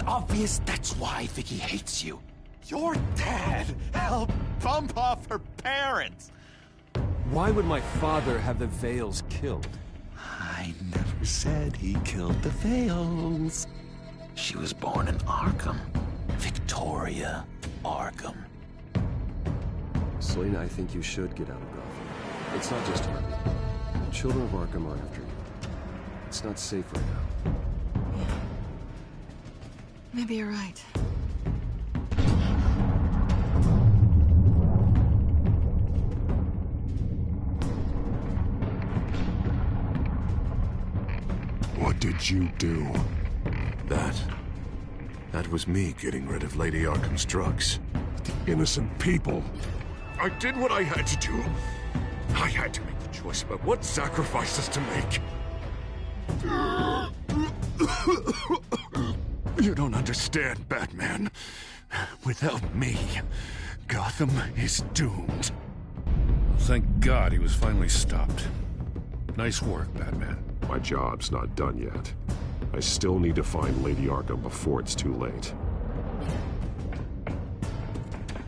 obvious that's why Vicky hates you. Your dad helped bump off her parents. Why would my father have the Vales killed? I never said he killed the Vales. She was born in Arkham. Victoria Arkham. Selena, I think you should get out of Gotham. It's not just her. The children of Arkham are after you. It's not safe right now. Yeah. Maybe you're right. What did you do? That was me getting rid of Lady Arkham's drugs. The innocent people. I did what I had to do. I had to make the choice about what sacrifices to make. You don't understand, Batman. Without me, Gotham is doomed. Thank God he was finally stopped. Nice work, Batman. My job's not done yet. I still need to find Lady Arkham before it's too late.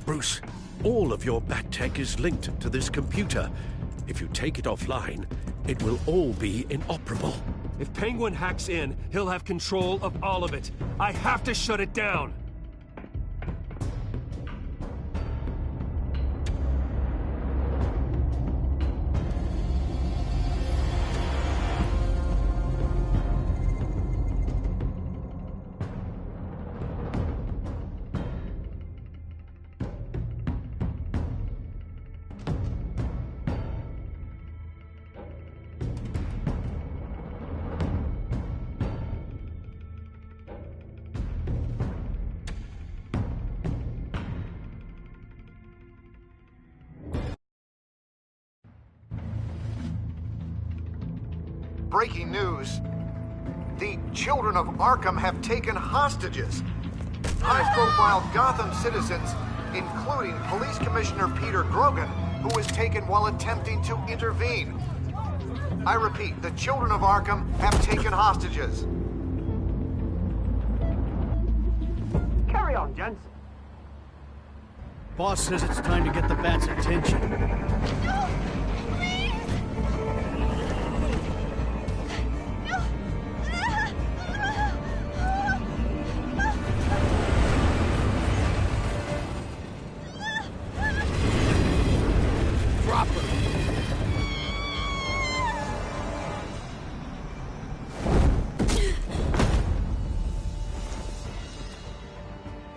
Bruce, all of your bat tech is linked to this computer. If you take it offline, it will all be inoperable. If Penguin hacks in, he'll have control of all of it. I have to shut it down. Breaking news. The children of Arkham have taken hostages. High-profile Gotham citizens, including Police Commissioner Peter Grogan, who was taken while attempting to intervene. I repeat, the children of Arkham have taken hostages. Carry on, gents. Boss says it's time to get the Bat's attention. No! Please! No! Drop her!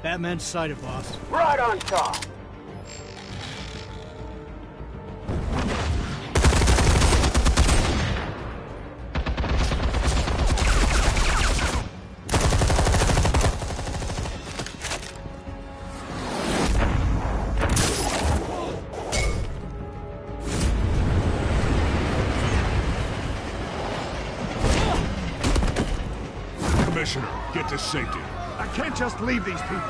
Batman's sighted, boss. Right on top! Commissioner, get to safety. I can't just leave these people.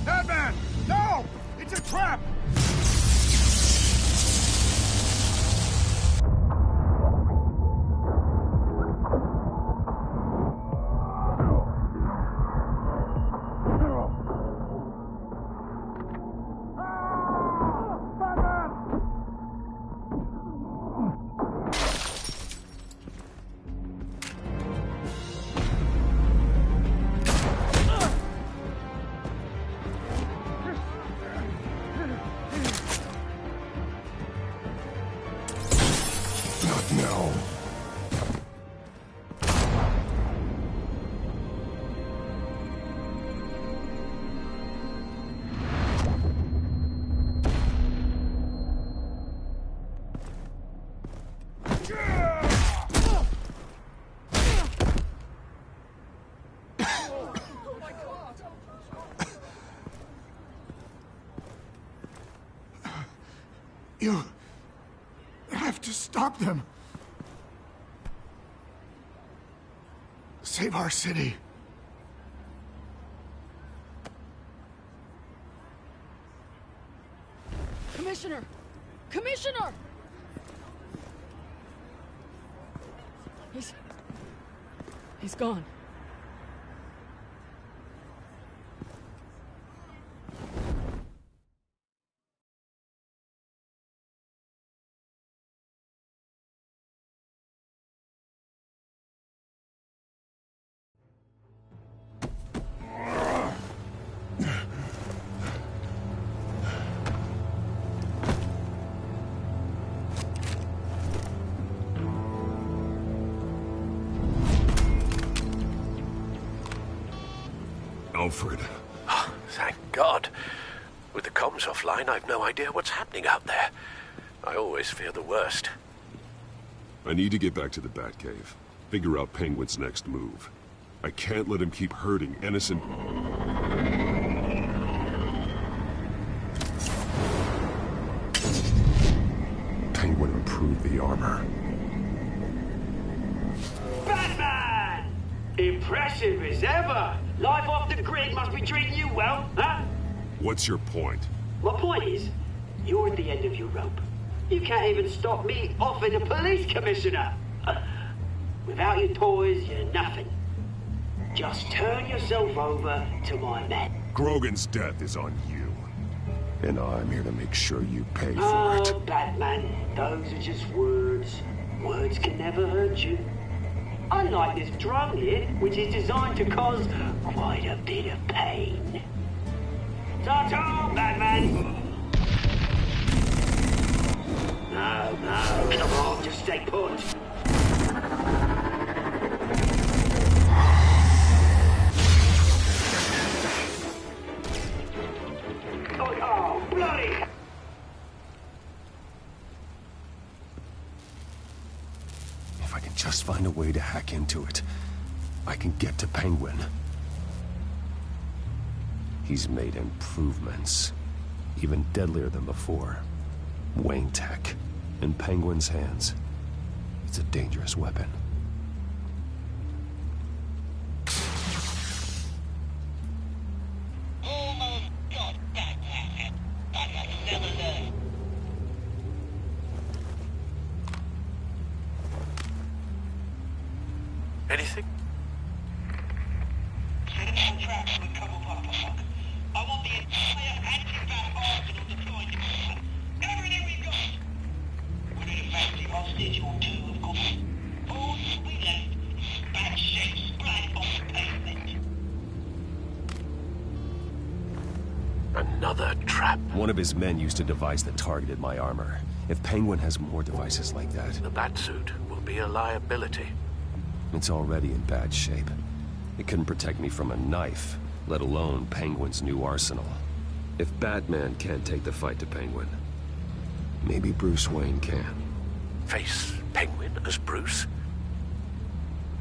Batman! No! It's a trap! No. You have to stop them. Save our city. Commissioner! Commissioner! He's gone. Alfred. Oh, thank God. With the comms offline, I've no idea what's happening out there. I always fear the worst. I need to get back to the Batcave. Figure out Penguin's next move. I can't let him keep hurting innocent... Penguin improved the armor. Batman! Impressive as ever. Life off the grid must be treating you well, huh? What's your point? My point is, you're at the end of your rope. You can't even stop me offing a police commissioner. Without your toys, you're nothing. Just turn yourself over to my men. Grogan's death is on you. And I'm here to make sure you pay for it. Oh, Batman, those are just words. Words can never hurt you. Unlike this drone here, which is designed to cause quite a bit of pain. Ta-ta, Batman! No, come on, just stay put. Oh, bloody! If I can just find a way to hack into it, I can get to Penguin. He's made improvements, even deadlier than before. Wayne Tech, in Penguin's hands. It's a dangerous weapon. Anything? Another trap. One of his men used a device that targeted my armor. If Penguin has more devices like that... The Batsuit will be a liability. It's already in bad shape. It couldn't protect me from a knife, let alone Penguin's new arsenal. If Batman can't take the fight to Penguin, maybe Bruce Wayne can. Face Penguin as Bruce?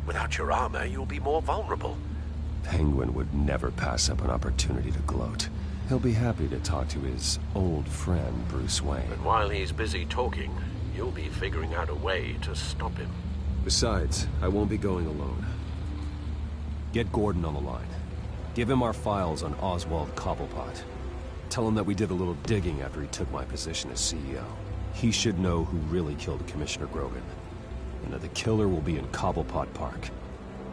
Without your armor, you'll be more vulnerable. Penguin would never pass up an opportunity to gloat. He'll be happy to talk to his old friend, Bruce Wayne. And while he's busy talking, you'll be figuring out a way to stop him. Besides, I won't be going alone. Get Gordon on the line. Give him our files on Oswald Cobblepot. Tell him that we did a little digging after he took my position as CEO. He should know who really killed Commissioner Grogan, and that the killer will be in Cobblepot Park.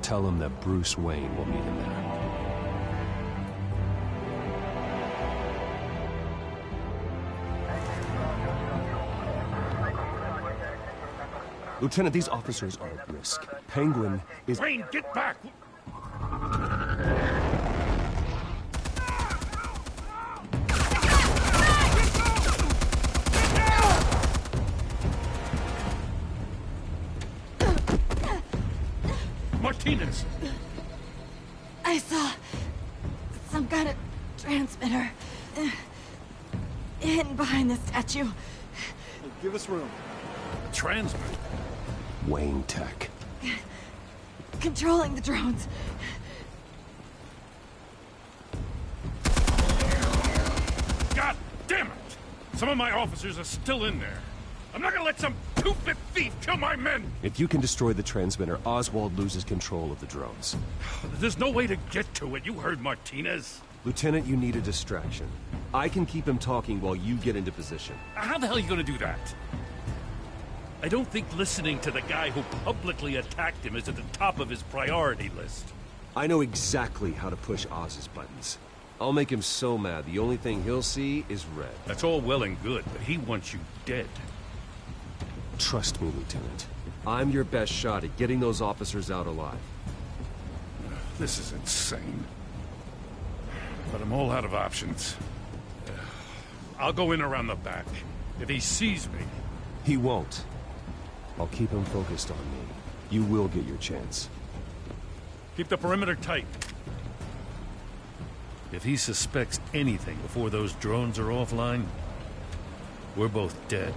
Tell him that Bruce Wayne will meet him there. Lieutenant, these officers are at risk. Penguin is... Wayne, get back! Martinez! I saw some kind of transmitter hidden behind the statue. Hey, give us room. A transmitter? Wayne Tech. Controlling the drones. God damn it! Some of my officers are still in there. I'm not gonna let some two-bit thief kill my men! If you can destroy the transmitter, Oswald loses control of the drones. There's no way to get to it. You heard Martinez. Lieutenant, you need a distraction. I can keep him talking while you get into position. How the hell are you gonna do that? I don't think listening to the guy who publicly attacked him is at the top of his priority list. I know exactly how to push Oz's buttons. I'll make him so mad, the only thing he'll see is red. That's all well and good, but he wants you dead. Trust me, Lieutenant. I'm your best shot at getting those officers out alive. This is insane. But I'm all out of options. I'll go in around the back. If he sees me... He won't. I'll keep him focused on me. You will get your chance. Keep the perimeter tight. If he suspects anything before those drones are offline, we're both dead.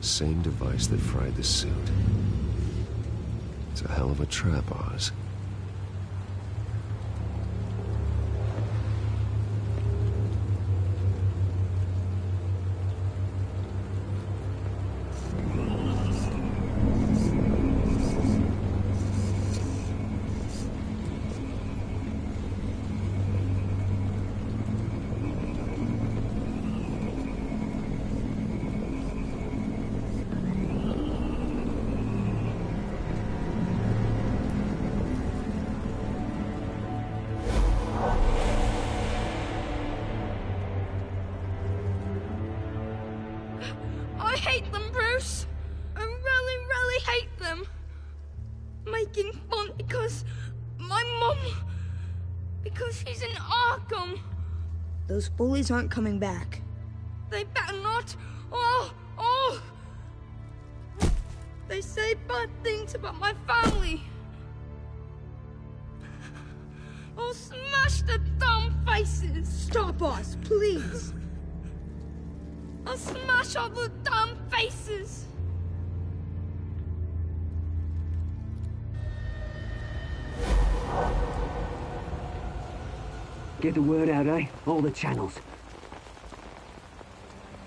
Same device that fried the suit. It's a hell of a trap, Oz. I hate them, Bruce. I really, really hate them. Making fun because my mum... because she's in Arkham. Those bullies aren't coming back. They better not. They say bad things about my family. I'll smash the dumb faces. Stop us, please. I'll smash all the damn faces! Get the word out, eh? All the channels.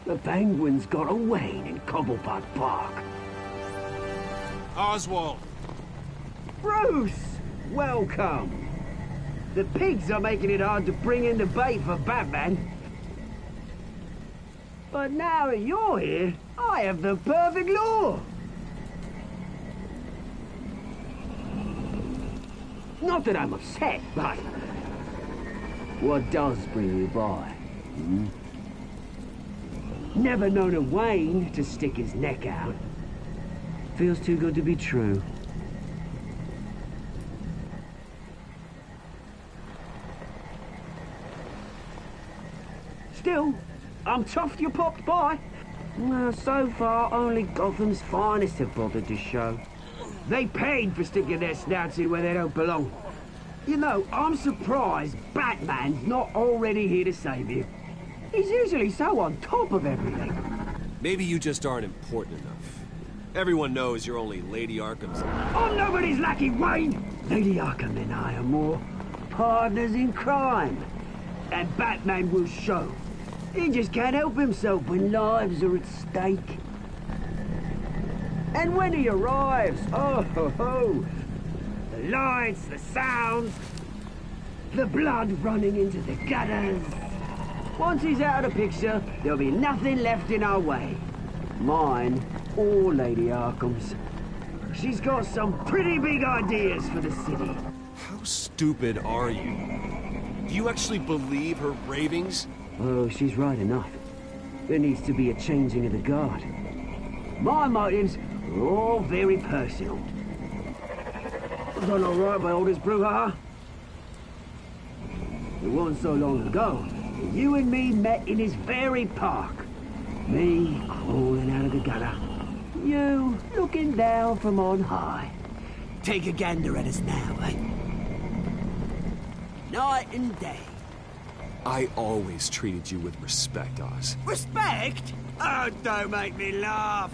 The Penguin's got a Wayne in Cobblepot Park. Oswald! Bruce! Welcome! The pigs are making it hard to bring in the bait for Batman. But now that you're here, I have the perfect lure. Not that I'm upset, but... what does bring you by? Hmm? Never known a Wayne to stick his neck out. Feels too good to be true. Still, I'm chuffed you popped by. Well, so far, only Gotham's finest have bothered to show. They paid for sticking their snouts in where they don't belong. You know, I'm surprised Batman's not already here to save you. He's usually so on top of everything. Maybe you just aren't important enough. Everyone knows you're only Lady Arkham's... I'm nobody's lackey, Wayne! Lady Arkham and I are more partners in crime. And Batman will show. He just can't help himself when lives are at stake. And when he arrives, oh ho ho! The lights, the sounds, the blood running into the gutters. Once he's out of the picture, there'll be nothing left in our way. Mine or Lady Arkham's. She's got some pretty big ideas for the city. How stupid are you? Do you actually believe her ravings? Oh, she's right enough. There needs to be a changing of the guard. My motives are all very personal. Done all right by all this brouhaha? It wasn't so long ago that you and me met in this very park. Me crawling out of the gutter. You looking down from on high. Take a gander at us now, eh? Night and day. I always treated you with respect, Oz. Respect? Oh, don't make me laugh.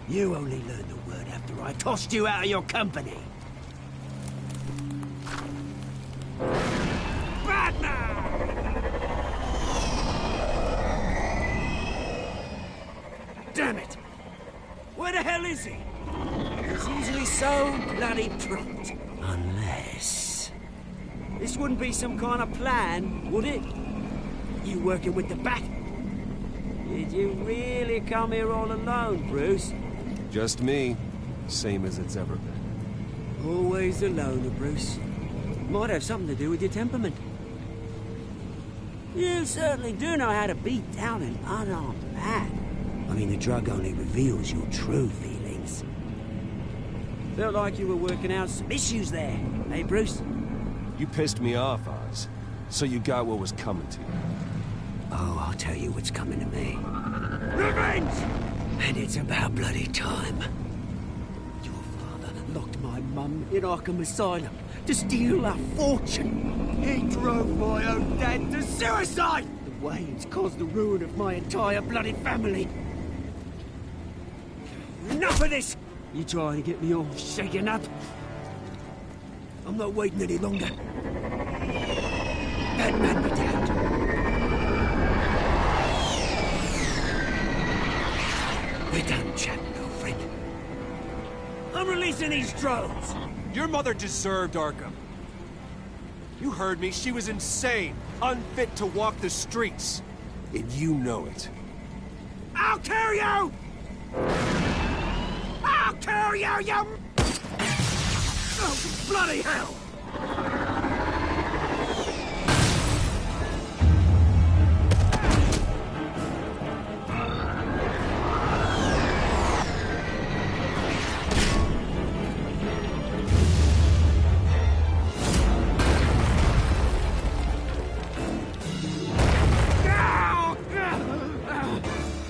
You only learned the word after I tossed you out of your company. Damn it! Where the hell is he? It's easily so bloody prompt. Unless... This wouldn't be some kind of plan, would it? You working with the Bat? Did you really come here all alone, Bruce? Just me. Same as it's ever been. Always a loner, Bruce. Might have something to do with your temperament. You certainly do know how to beat down an unarmed man. I mean, the drug only reveals your true feelings. Felt like you were working out some issues there, eh, Bruce? You pissed me off, Oz. So you got what was coming to you. Oh, I'll tell you what's coming to me. Revenge! And it's about bloody time. Your father locked my mum in Arkham Asylum to steal our fortune. He drove my own dad to suicide! The Waynes caused the ruin of my entire bloody family. Enough of this! You trying to get me all shaken up? I'm not waiting any longer. Batman be damned. We're done chatting, old friend. I'm releasing these drones. Your mother deserved Arkham. You heard me. She was insane, unfit to walk the streets. And you know it. I'll kill you! I'll kill you, you... Oh, bloody hell!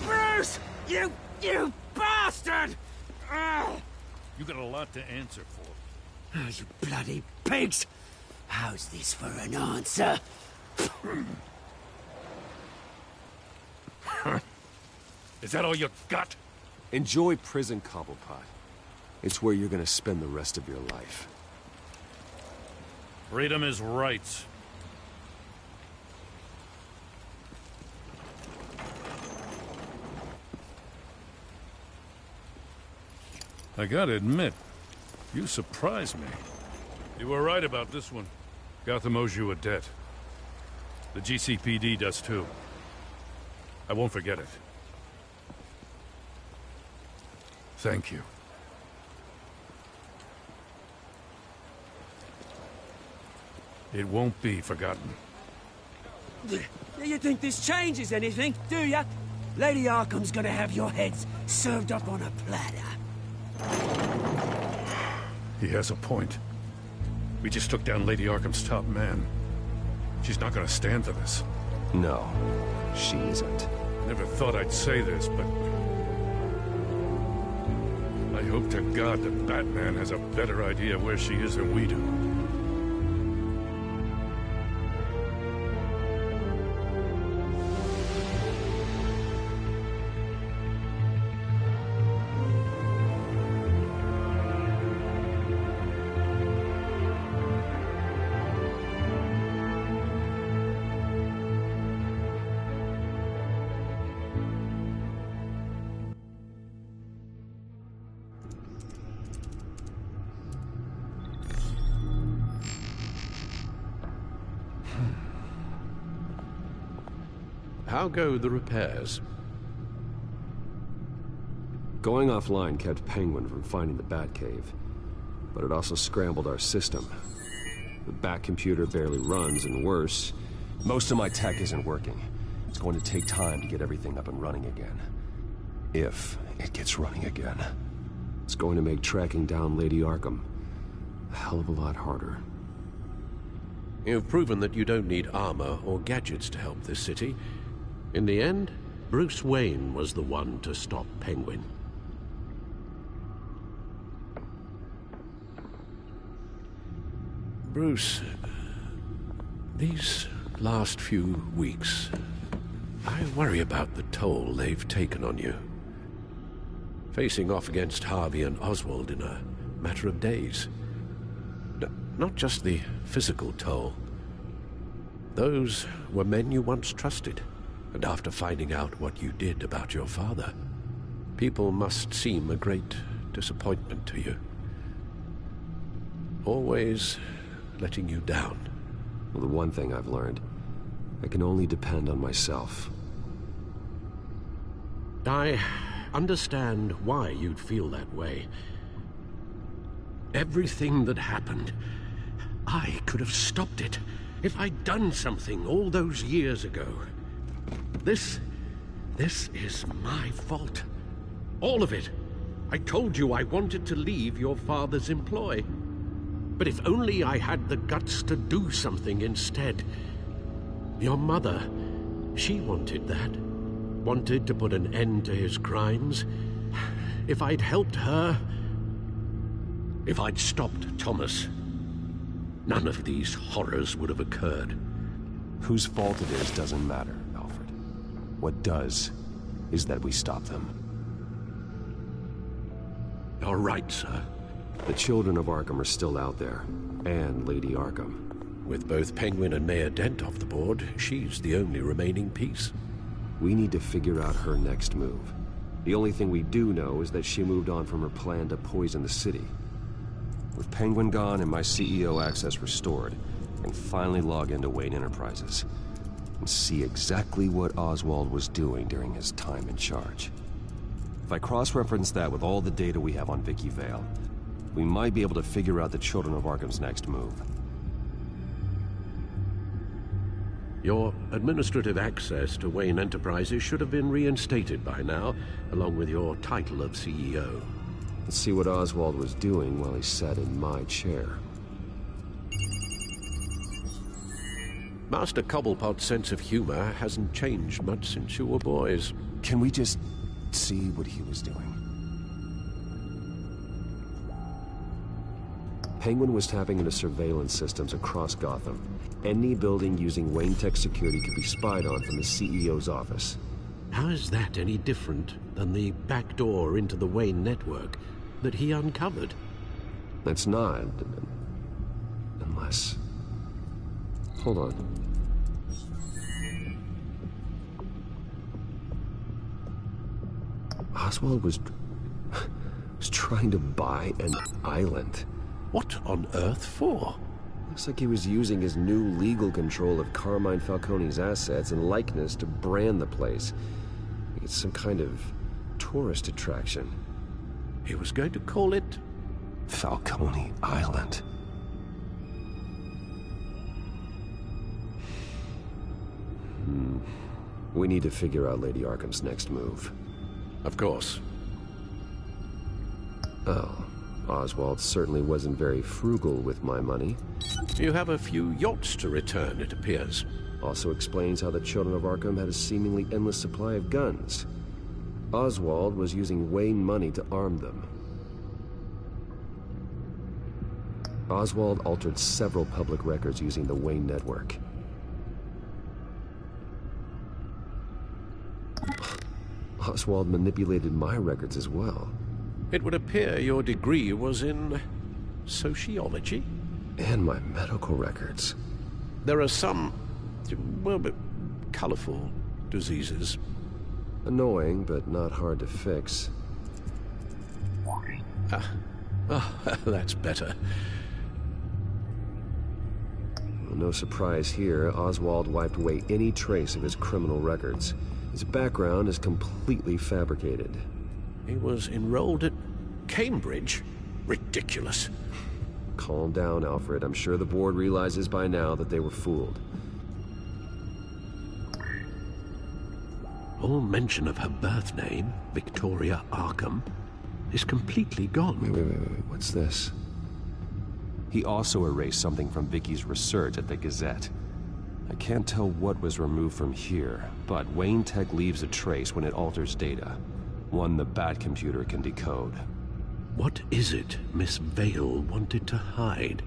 Bruce! You bastard! You got a lot to answer for. Oh, you bloody pigs! How's this for an answer? Is that all you got? Enjoy prison, Cobblepot. It's where you're gonna spend the rest of your life. Freedom is rights. I gotta admit, you surprised me. You were right about this one. Gotham owes you a debt. The GCPD does too. I won't forget it. Thank you. It won't be forgotten. You think this changes anything, do ya? Lady Arkham's gonna have your heads served up on a platter. He has a point. We just took down Lady Arkham's top man. She's not gonna stand for this. No, she isn't. Never thought I'd say this, but... I hope to God that Batman has a better idea where she is than we do. How go the repairs? Going offline kept Penguin from finding the Batcave, but it also scrambled our system. The Bat computer barely runs, and worse, most of my tech isn't working. It's going to take time to get everything up and running again. If it gets running again. It's going to make tracking down Lady Arkham a hell of a lot harder. You've proven that you don't need armor or gadgets to help this city. In the end, Bruce Wayne was the one to stop Penguin. Bruce, these last few weeks, I worry about the toll they've taken on you. Facing off against Harvey and Oswald in a matter of days. Not just the physical toll. Those were men you once trusted. And after finding out what you did about your father, people must seem a great disappointment to you. Always letting you down. Well, the one thing I've learned, I can only depend on myself. I understand why you'd feel that way. Everything that happened, I could have stopped it if I'd done something all those years ago. This is my fault. All of it. I told you I wanted to leave your father's employ. But if only I had the guts to do something instead. Your mother, she wanted that. Wanted to put an end to his crimes. If I'd helped her, if I'd stopped Thomas, none of these horrors would have occurred. Whose fault it is doesn't matter, Alfred. What does is that we stop them. All right, sir. The children of Arkham are still out there, and Lady Arkham. With both Penguin and Mayor Dent off the board, she's the only remaining piece. We need to figure out her next move. The only thing we do know is that she moved on from her plan to poison the city. With Penguin gone and my CEO access restored, I can finally log into Wayne Enterprises and see exactly what Oswald was doing during his time in charge. If I cross-reference that with all the data we have on Vicky Vale, we might be able to figure out the Children of Arkham's next move. Your administrative access to Wayne Enterprises should have been reinstated by now, along with your title of CEO. Let's see what Oswald was doing while he sat in my chair. Master Cobblepot's sense of humor hasn't changed much since you were boys. Can we just see what he was doing? Penguin was tapping into surveillance systems across Gotham. Any building using Wayne Tech security could be spied on from the CEO's office. How is that any different than the back door into the Wayne network that he uncovered? That's not. Unless... Hold on. Oswald was trying to buy an island. What on earth for? Looks like he was using his new legal control of Carmine Falcone's assets and likeness to brand the place. It's some kind of tourist attraction. He was going to call it... Falcone Island. We need to figure out Lady Arkham's next move. Of course. Oh. Oswald certainly wasn't very frugal with my money. You have a few yachts to return, it appears. Also explains how the Children of Arkham had a seemingly endless supply of guns. Oswald was using Wayne money to arm them. Oswald altered several public records using the Wayne network. Oswald manipulated my records as well. It would appear your degree was in... sociology? And my medical records. There are some... well, but colorful diseases. Annoying, but not hard to fix. That's better. No surprise here, Oswald wiped away any trace of his criminal records. His background is completely fabricated. He was enrolled at Cambridge? Ridiculous. Calm down, Alfred. I'm sure the board realizes by now that they were fooled. All mention of her birth name, Victoria Arkham, is completely gone. Wait. What's this? He also erased something from Vicky's research at the Gazette. I can't tell what was removed from here, but Wayne Tech leaves a trace when it alters data. One the Bat computer can decode. What is it Miss Vale wanted to hide?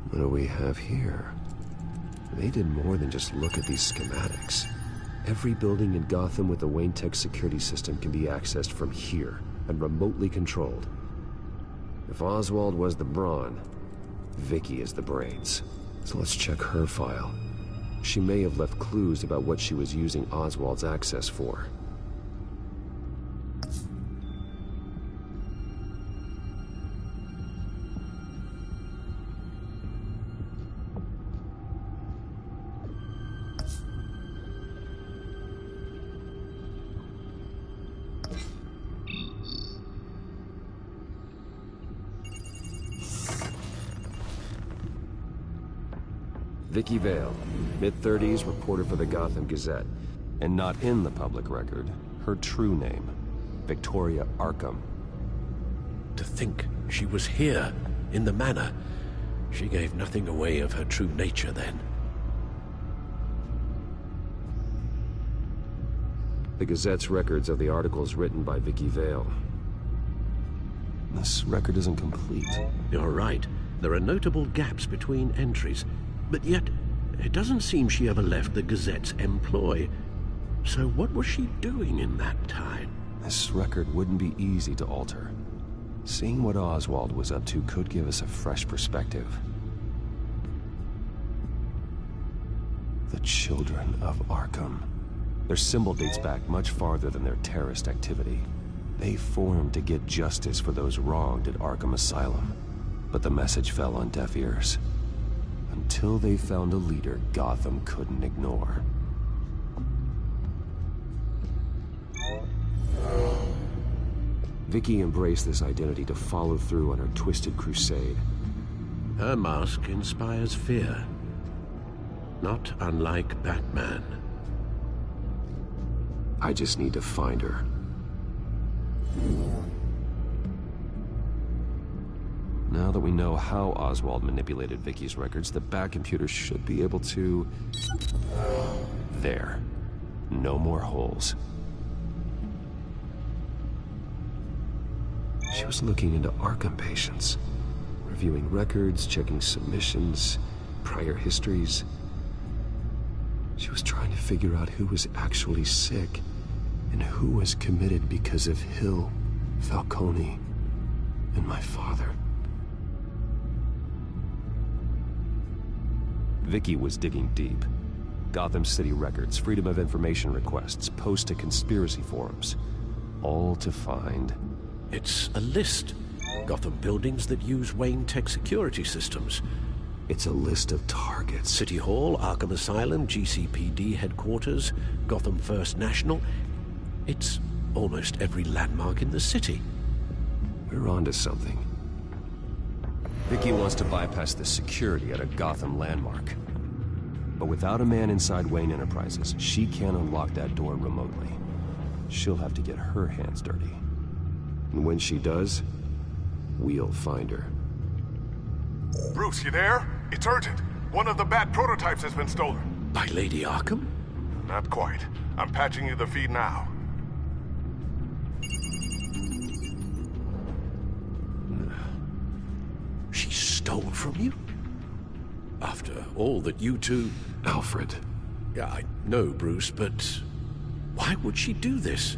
What do we have here? They did more than just look at these schematics. Every building in Gotham with the Wayne Tech security system can be accessed from here and remotely controlled. If Oswald was the brawn, Vicky is the brains. So let's check her file. She may have left clues about what she was using Oswald's access for. Vicky Vale, mid-30s, reporter for the Gotham Gazette. And not in the public record, her true name, Victoria Arkham. To think she was here, in the manor. She gave nothing away of her true nature then. The Gazette's records of the articles written by Vicky Vale. This record isn't complete. You're right. There are notable gaps between entries. But yet, it doesn't seem she ever left the Gazette's employ. So what was she doing in that time? This record wouldn't be easy to alter. Seeing what Oswald was up to could give us a fresh perspective. The Children of Arkham. Their symbol dates back much farther than their terrorist activity. They formed to get justice for those wronged at Arkham Asylum. But the message fell on deaf ears. Until they found a leader Gotham couldn't ignore. Vicky embraced this identity to follow through on her twisted crusade. Her mask inspires fear. Not unlike Batman. I just need to find her. Now that we know how Oswald manipulated Vicky's records, the Bat computer should be able to... There. No more holes. She was looking into Arkham patients, reviewing records, checking submissions, prior histories. She was trying to figure out who was actually sick and who was committed because of Hill, Falcone, and my father. Vicky was digging deep. Gotham City records, Freedom of Information requests, posts to conspiracy forums. All to find... It's a list. Gotham buildings that use Wayne Tech security systems. It's a list of targets. City Hall, Arkham Asylum, GCPD headquarters, Gotham First National. It's almost every landmark in the city. We're onto something. Vicky wants to bypass the security at a Gotham landmark. But without a man inside Wayne Enterprises, she can't unlock that door remotely. She'll have to get her hands dirty. And when she does, we'll find her. Bruce, you there? It's urgent. One of the Bat prototypes has been stolen. By Lady Arkham? Not quite. I'm patching you the feed now. She stole from you? After all that you two... Alfred. Yeah, I know, Bruce, but... why would she do this?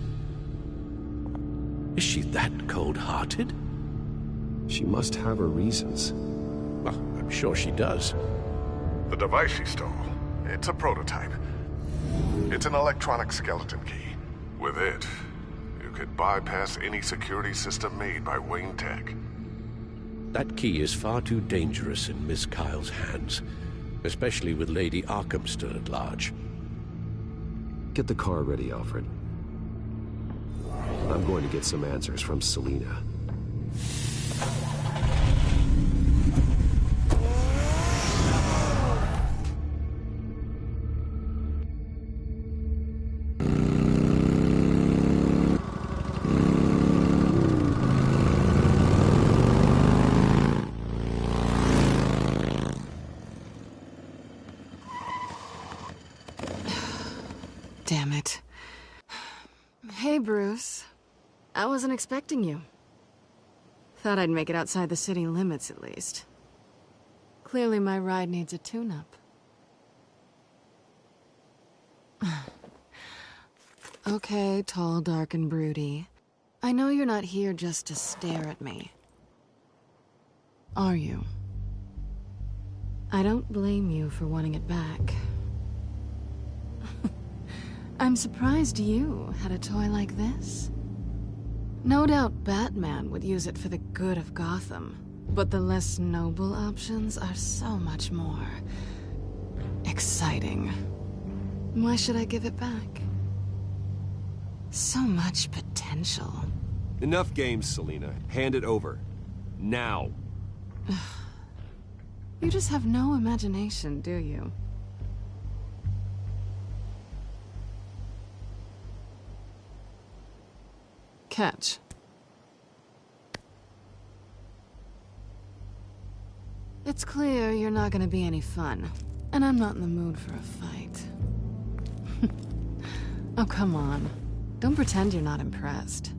Is she that cold-hearted? She must have her reasons. Well, I'm sure she does. The device she stole, it's a prototype. It's an electronic skeleton key. With it, you could bypass any security system made by Wayne Tech. That key is far too dangerous in Miss Kyle's hands, especially with Lady Arkham still at large. Get the car ready, Alfred. I'm going to get some answers from Selina. Damn it. Hey, Bruce. I wasn't expecting you. Thought I'd make it outside the city limits, at least. Clearly my ride needs a tune-up. Okay, tall, dark, and broody. I know you're not here just to stare at me. Are you? I don't blame you for wanting it back. I'm surprised you had a toy like this. No doubt Batman would use it for the good of Gotham, but the less noble options are so much more exciting. Why should I give it back? So much potential. Enough games, Selina. Hand it over. Now. You just have no imagination, do you? Catch. It's clear you're not gonna be any fun, and I'm not in the mood for a fight. Oh, come on. Don't pretend you're not impressed.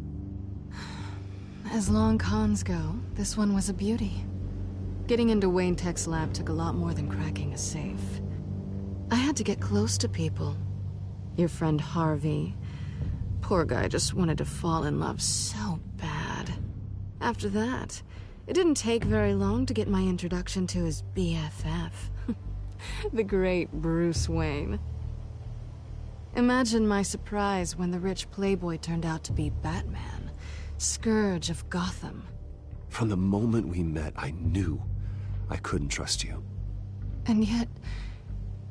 As long cons go, this one was a beauty. Getting into Wayne Tech's lab took a lot more than cracking a safe. I had to get close to people. Your friend Harvey. Poor guy just wanted to fall in love so bad. After that, it didn't take very long to get my introduction to his BFF. The great Bruce Wayne. Imagine my surprise when the rich playboy turned out to be Batman, Scourge of Gotham. From the moment we met, I knew I couldn't trust you. And yet,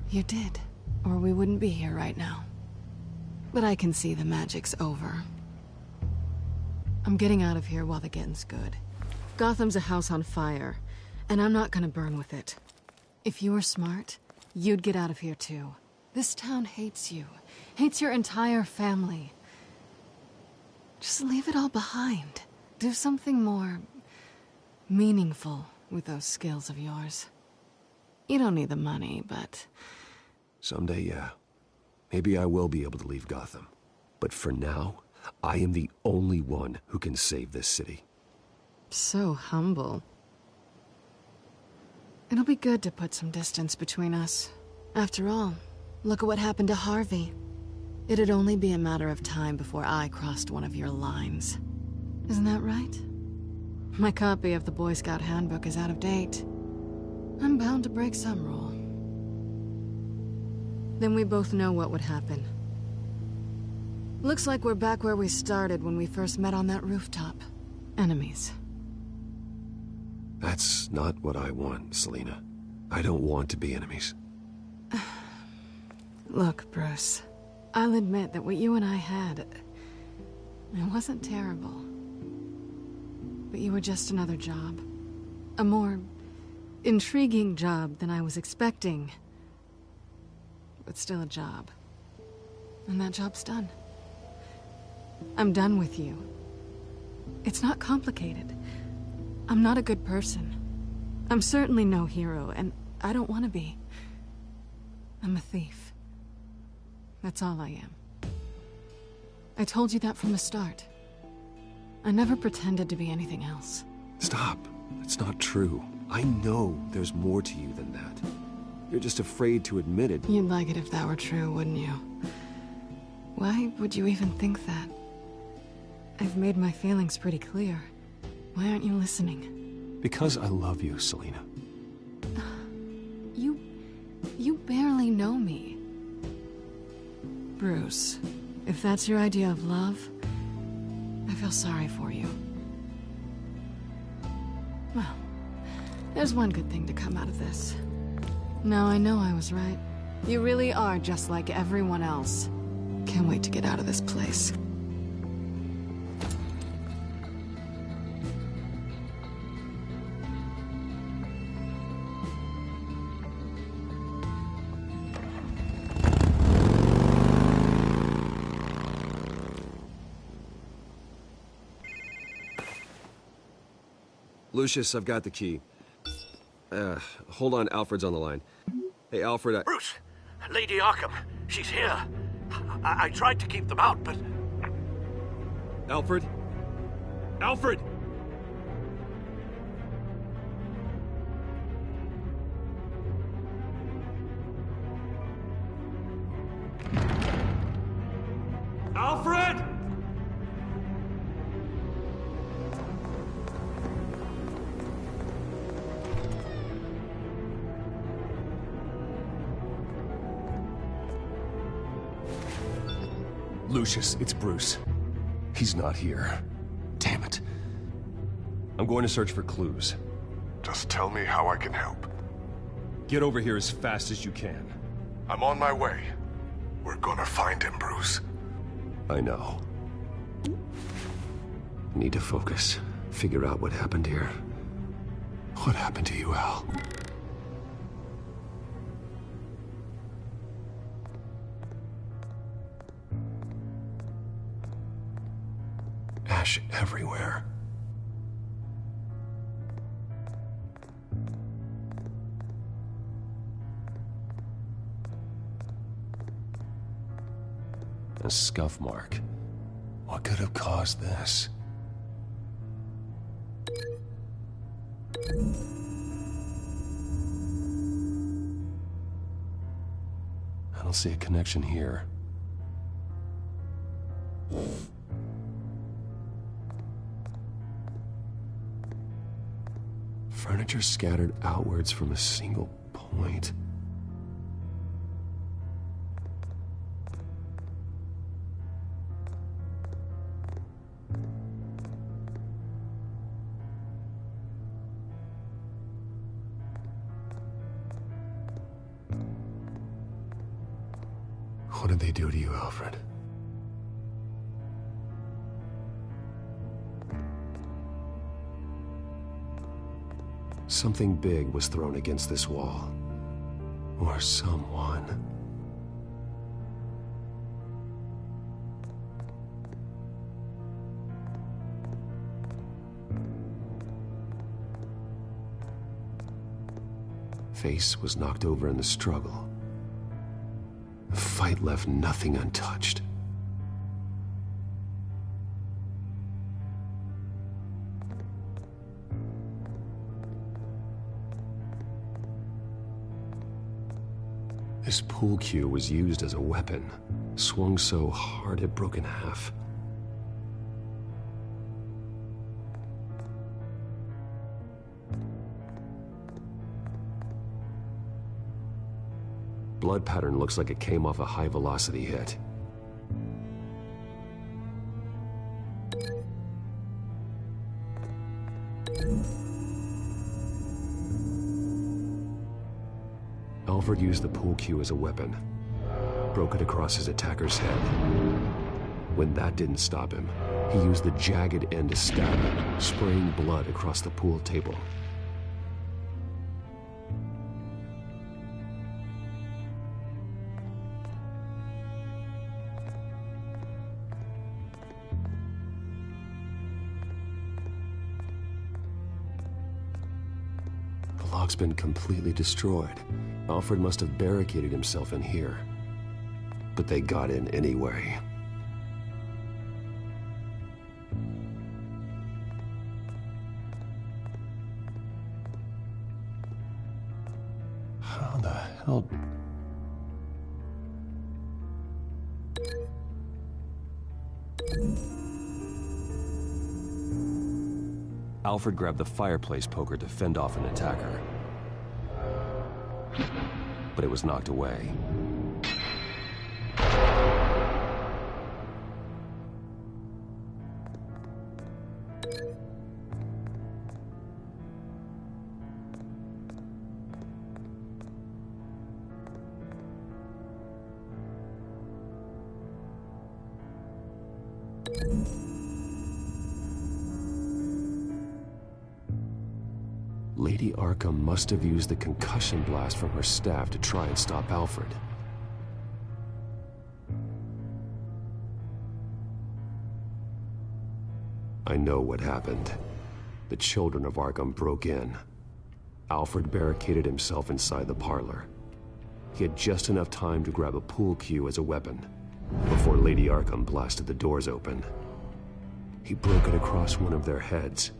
you did, or we wouldn't be here right now. But I can see the magic's over. I'm getting out of here while the getting's good. Gotham's a house on fire, and I'm not gonna burn with it. If you were smart, you'd get out of here too. This town hates you, hates your entire family. Just leave it all behind. Do something more meaningful with those skills of yours. You don't need the money, but... Someday, yeah. Maybe I will be able to leave Gotham. But for now, I am the only one who can save this city. So humble. It'll be good to put some distance between us. After all, look at what happened to Harvey. It'd only be a matter of time before I crossed one of your lines. Isn't that right? My copy of the Boy Scout Handbook is out of date. I'm bound to break some rule. Then we both know what would happen. Looks like we're back where we started when we first met on that rooftop. Enemies. That's not what I want, Selina. I don't want to be enemies. Look, Bruce. I'll admit that what you and I had... it wasn't terrible. But you were just another job. A more intriguing job than I was expecting. But still a job. And that job's done. I'm done with you. It's not complicated. I'm not a good person. I'm certainly no hero, and I don't want to be. I'm a thief. That's all I am. I told you that from the start. I never pretended to be anything else. Stop. It's not true. I know there's more to you than that. You're just afraid to admit it. You'd like it if that were true, wouldn't you? Why would you even think that? I've made my feelings pretty clear. Why aren't you listening? Because I love you, Selina. You barely know me. Bruce, if that's your idea of love, I feel sorry for you. Well, there's one good thing to come out of this. Now I know I was right. You really are just like everyone else. Can't wait to get out of this place. Lucius, I've got the key. Hold on, Alfred's on the line. Hey, Alfred, Bruce! Lady Arkham, she's here. I tried to keep them out, but... Alfred? Alfred! Alfred! Lucius, it's Bruce. He's not here. Damn it. I'm going to search for clues. Just tell me how I can help. Get over here as fast as you can. I'm on my way. We're gonna find him, Bruce. I know. Need to focus. Figure out what happened here. What happened to you, Al? Ash everywhere. A scuff mark. What could have caused this? I don't see a connection here. Furniture scattered outwards from a single point. What did they do to you, Alfred? Something big was thrown against this wall. Or someone. Face was knocked over in the struggle. The fight left nothing untouched. This pool cue was used as a weapon, swung so hard it broke in half. Blood pattern looks like it came off a high-velocity hit. Alfred used the pool cue as a weapon, broke it across his attacker's head. When that didn't stop him, he used the jagged end to stab him, spraying blood across the pool table. The lock's been completely destroyed. Alfred must have barricaded himself in here. But they got in anyway. How the hell... Alfred grabbed the fireplace poker to fend off an attacker. But it was knocked away. Lady Arkham must have used the concussion blast from her staff to try and stop Alfred. I know what happened. The children of Arkham broke in. Alfred barricaded himself inside the parlor. He had just enough time to grab a pool cue as a weapon before Lady Arkham blasted the doors open. He broke it across one of their heads,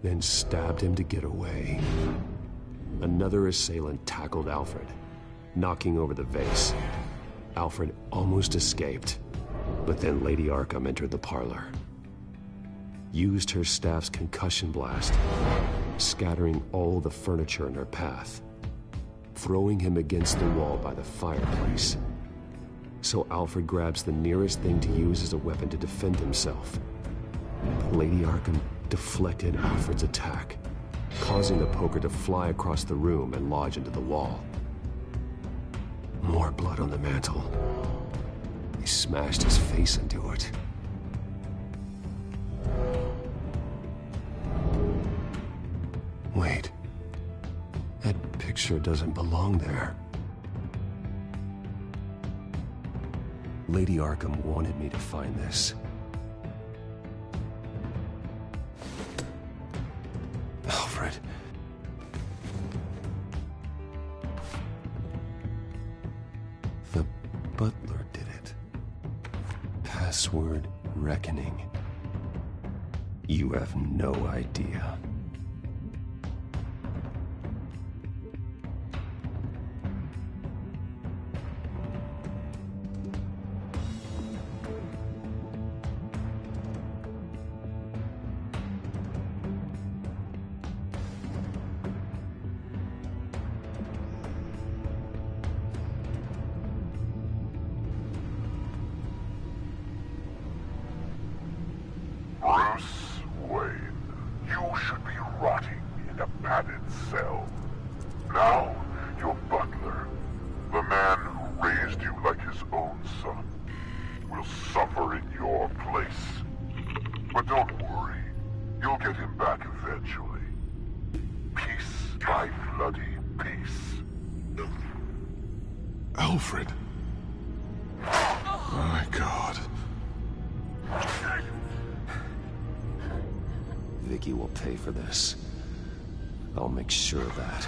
then stabbed him to get away. Another assailant tackled Alfred, knocking over the vase. Alfred almost escaped, but then Lady Arkham entered the parlor. Used her staff's concussion blast, scattering all the furniture in her path, throwing him against the wall by the fireplace. So Alfred grabs the nearest thing to use as a weapon to defend himself. But Lady Arkham deflected Alfred's attack, causing the poker to fly across the room and lodge into the wall. More blood on the mantle. He smashed his face into it. Wait. That picture doesn't belong there. Lady Arkham wanted me to find this. Alfred. The butler did it. Password reckoning. You have no idea. Bruce Wayne, you should be rotting in a padded cell. Now, your butler, the man who raised you like his own son, will suffer in your place. But don't worry, you'll get him back eventually. Piece by bloody piece. Alfred. My God. Vicky will pay for this. I'll make sure of that.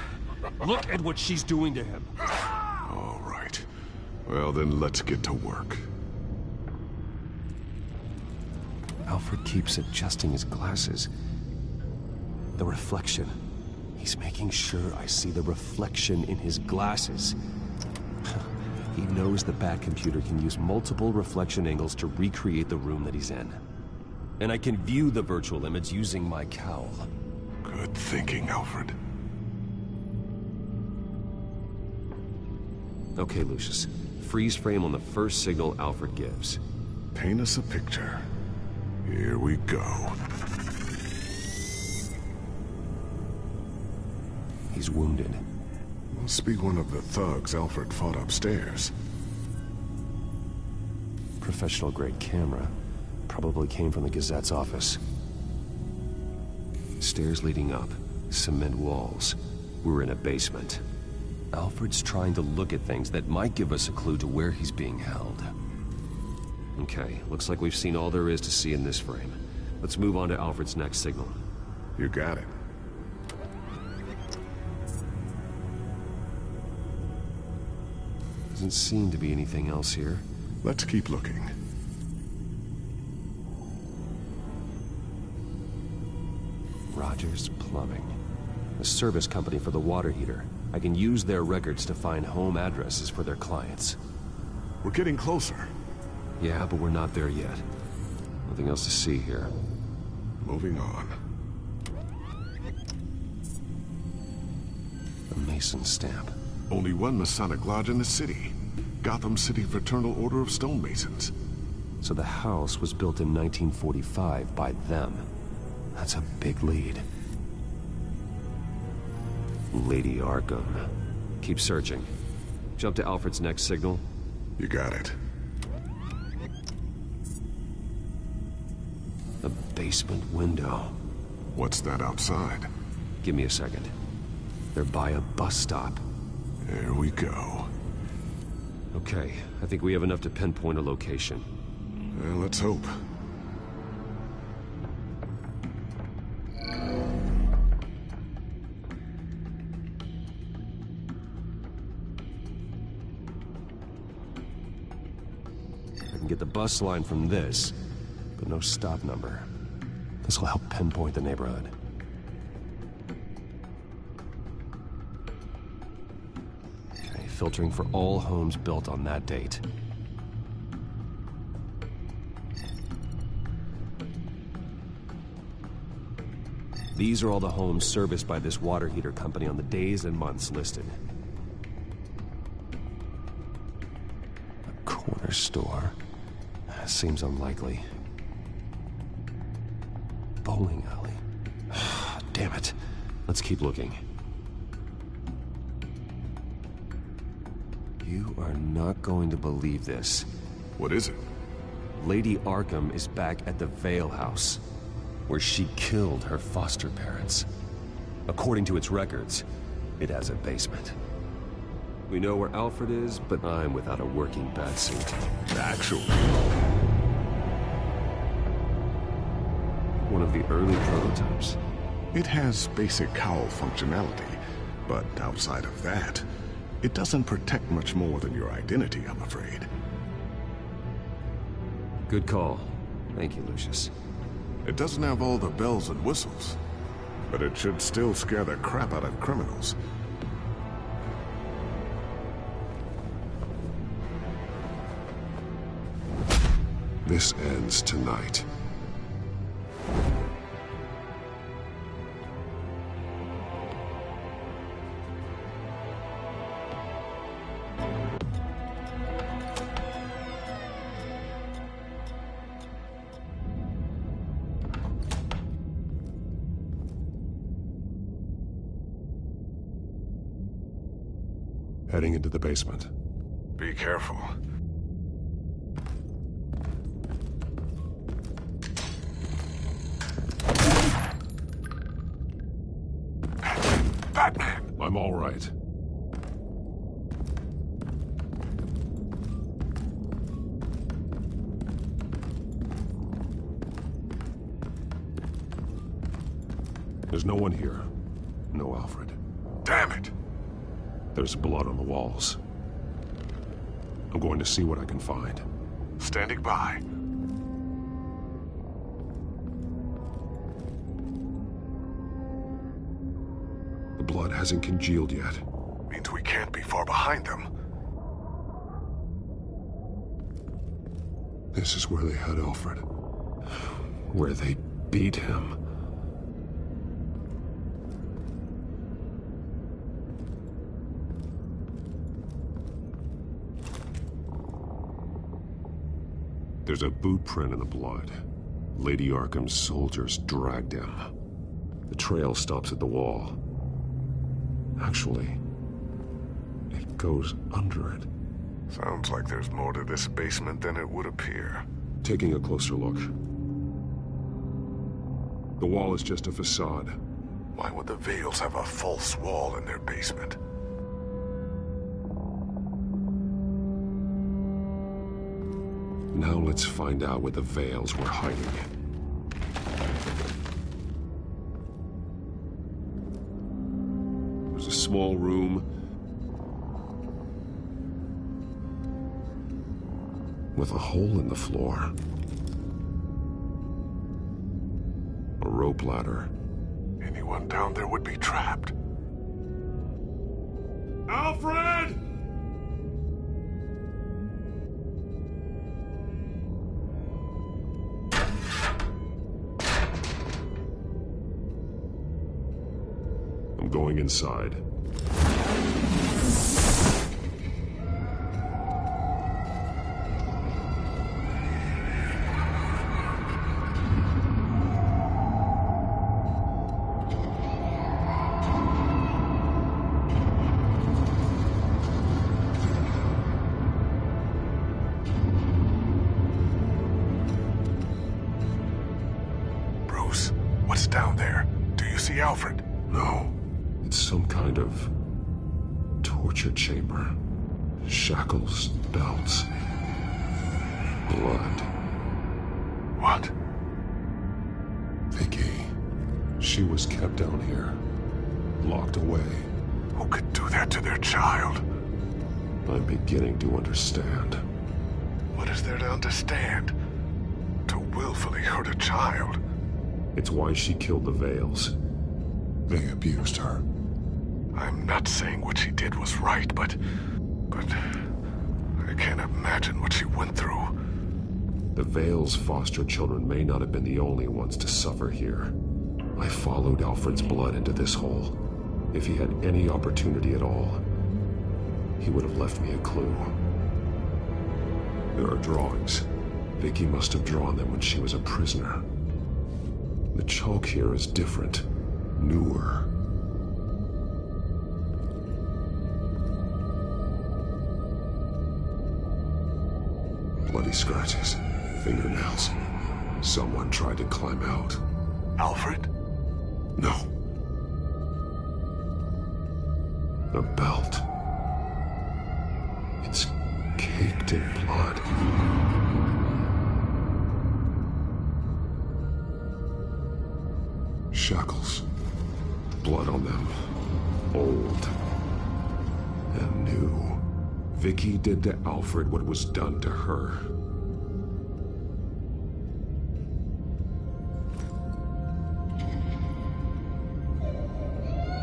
Look at what she's doing to him. All right. Well, then let's get to work. Alfred keeps adjusting his glasses. The reflection. He's making sure I see the reflection in his glasses. He knows the Bat-computer can use multiple reflection angles to recreate the room that he's in. And I can view the virtual image using my cowl. Good thinking, Alfred. Okay, Lucius. Freeze frame on the first signal Alfred gives. Paint us a picture. Here we go. He's wounded. Must be one of the thugs Alfred fought upstairs. Professional-grade camera. Probably came from the Gazette's office. Stairs leading up. Cement walls. We're in a basement. Alfred's trying to look at things that might give us a clue to where he's being held. Okay, looks like we've seen all there is to see in this frame. Let's move on to Alfred's next signal. You got it. Doesn't seem to be anything else here. Let's keep looking. Rogers Plumbing. A service company for the water heater. I can use their records to find home addresses for their clients. We're getting closer. Yeah, but we're not there yet. Nothing else to see here. Moving on. The Mason stamp. Only one Masonic lodge in the city. Gotham City Fraternal Order of Stonemasons. So the house was built in 1945 by them. That's a big lead. Lady Arkham. Keep searching. Jump to Alfred's next signal. You got it. A basement window. What's that outside? Give me a second. They're by a bus stop. There we go. Okay, I think we have enough to pinpoint a location. Well, let's hope. I can get the bus line from this, but no stop number. This will help pinpoint the neighborhood. Okay, filtering for all homes built on that date. These are all the homes serviced by this water heater company on the days and months listed. A Corner store. Seems unlikely. Bowling alley. Damn it. Let's keep looking. You are not going to believe this. What is it? Lady Arkham is back at the Vale House, where she killed her foster parents. According to its records, it has a basement. We know where Alfred is, but I'm without a working batsuit. Actually. One of the early prototypes. It has basic cowl functionality, but outside of that, it doesn't protect much more than your identity, I'm afraid. Good call. Thank you, Lucius. It doesn't have all the bells and whistles, but it should still scare the crap out of criminals. This ends tonight. Heading into the basement. Be careful. Batman! I'm all right. There's no one here. No Alfred. Damn it! There's blood on the walls. I'm going to see what I can find. Standing by. The blood hasn't congealed yet. Means we can't be far behind them. This is where they had Alfred. Where they beat him. There's a boot print in the blood. Lady Arkham's soldiers dragged him. The trail stops at the wall. Actually, it goes under it. Sounds like there's more to this basement than it would appear. Taking a closer look. The wall is just a facade. Why would the Vales have a false wall in their basement? Now let's find out where the Vales were hiding. There's a small room with a hole in the floor. A rope ladder. Anyone down there would be trapped. Alfred! I'm going inside. Bruce, what's down there? Do you see Alfred? No. It's some kind of torture chamber. Shackles, belts, blood. What? Vicky. She was kept down here, locked away. Who could do that to their child? I'm beginning to understand. What is there to understand? To willfully hurt a child? It's why she killed the Vales. They abused her. I'm not saying what she did was right, but I can't imagine what she went through. The Vales' foster children may not have been the only ones to suffer here. I followed Alfred's blood into this hole. If he had any opportunity at all, he would have left me a clue. There are drawings. Vicky must have drawn them when she was a prisoner. The chalk here is different, newer. Bloody scratches, fingernails. Someone tried to climb out. Alfred? No. A belt. It's caked in blood. Shackles. Blood on them. Old. And new. Vicky did to Alfred what was done to her.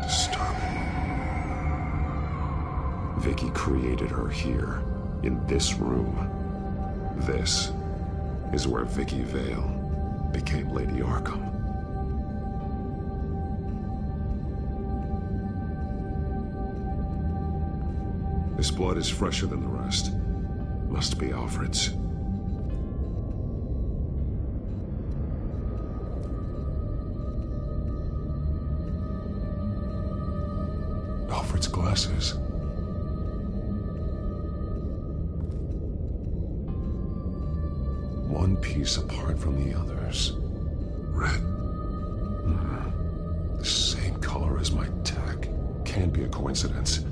Disturbing. Vicky created her here, in this room. This is where Vicky Vale became Lady Arkham. This blood is fresher than the rest. Must be Alfred's. Alfred's glasses. One piece apart from the others. Red. The same color as my tech. Can't be a coincidence.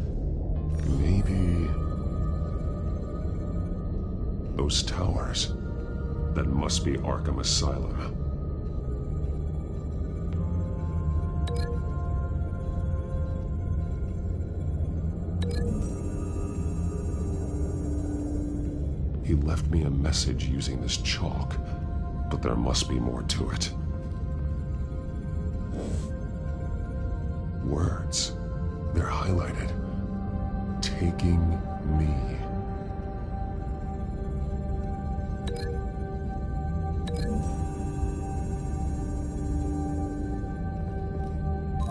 Maybe... those towers. That must be Arkham Asylum. He left me a message using this chalk, but there must be more to it. Words. They're highlighted. Taking me.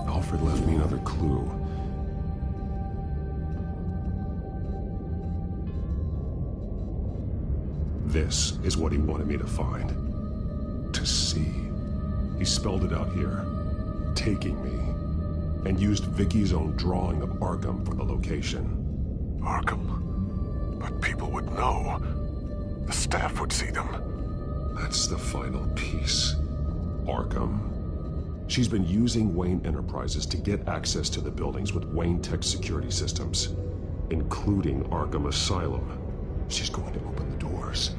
Alfred left me another clue. This is what he wanted me to find. To see. He spelled it out here. Taking me. And used Vicky's own drawing of Arkham for the location. Arkham? But people would know. The staff would see them. That's the final piece. Arkham. She's been using Wayne Enterprises to get access to the buildings with Wayne Tech security systems, including Arkham Asylum. She's going to open the doors,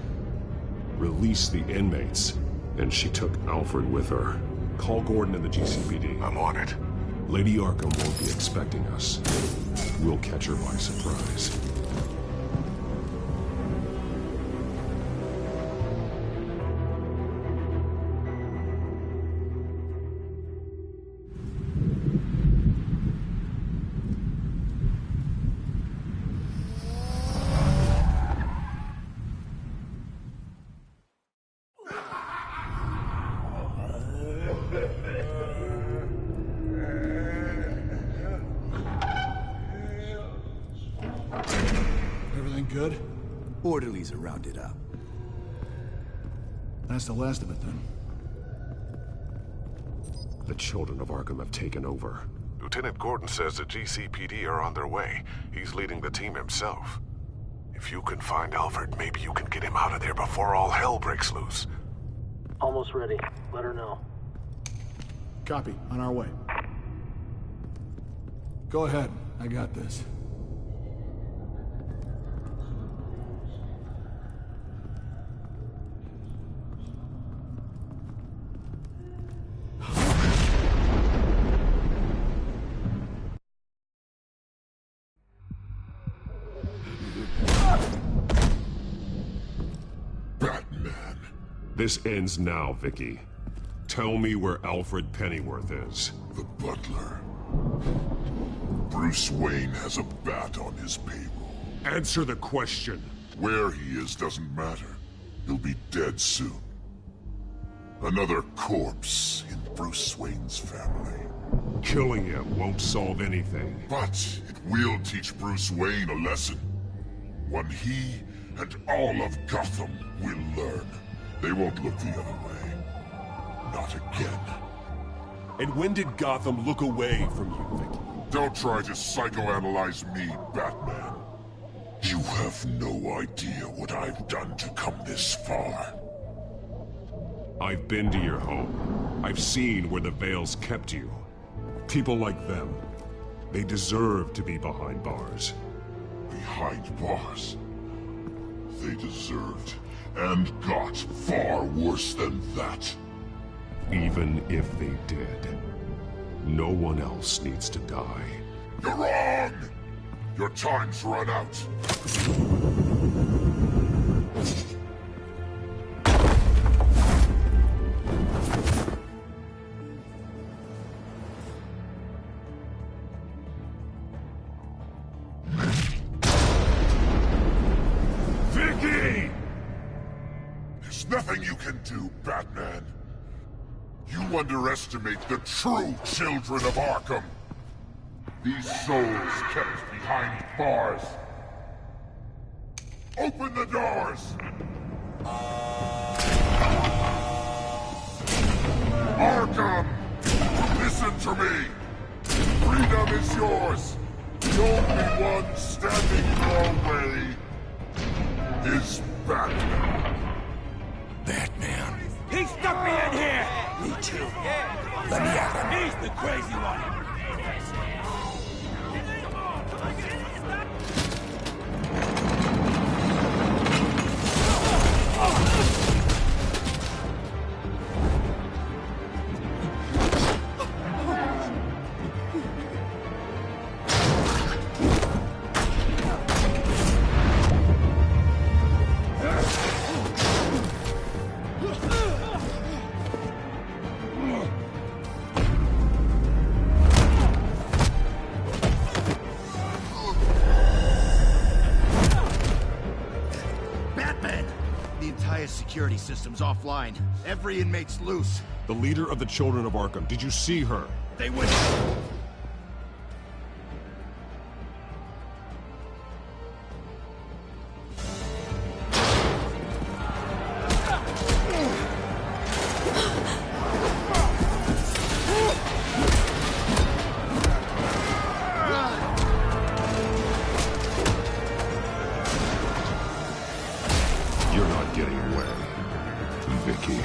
release the inmates, and she took Alfred with her. Call Gordon and the GCPD. I'm on it. Lady Arkham won't be expecting us. We'll catch her by surprise. Good? Orderlies are rounded up. That's the last of it, then. The children of Arkham have taken over. Lieutenant Gordon says the GCPD are on their way. He's leading the team himself. If you can find Alfred, maybe you can get him out of there before all hell breaks loose. Almost ready. Let her know. Copy. On our way. Go ahead. I got this. This ends now, Vicky. Tell me where Alfred Pennyworth is. The butler. Bruce Wayne has a bat on his payroll. Answer the question. Where he is doesn't matter. He'll be dead soon. Another corpse in Bruce Wayne's family. Killing him won't solve anything. But it will teach Bruce Wayne a lesson. One he and all of Gotham will learn. They won't look the other way. Not again. And when did Gotham look away from you, Vicky? Don't try to psychoanalyze me, Batman. You have no idea what I've done to come this far. I've been to your home. I've seen where the Veils kept you. People like them, they deserve to be behind bars. Behind bars? They deserved and got far worse than that. Even if they did, no one else needs to die. You're wrong! Your time's run out. Vicky! There's nothing you can do, Batman. You underestimate the true children of Arkham. These souls kept behind bars. Open the doors! Arkham! Listen to me! Freedom is yours! The only one standing in your way is Batman. Batman. He stuck me in here! Me too. Let me at him. He's the crazy one! Security system's offline. Every inmate's loose. The leader of the Children of Arkham, did you see her? They went... You're not getting away, Vicky.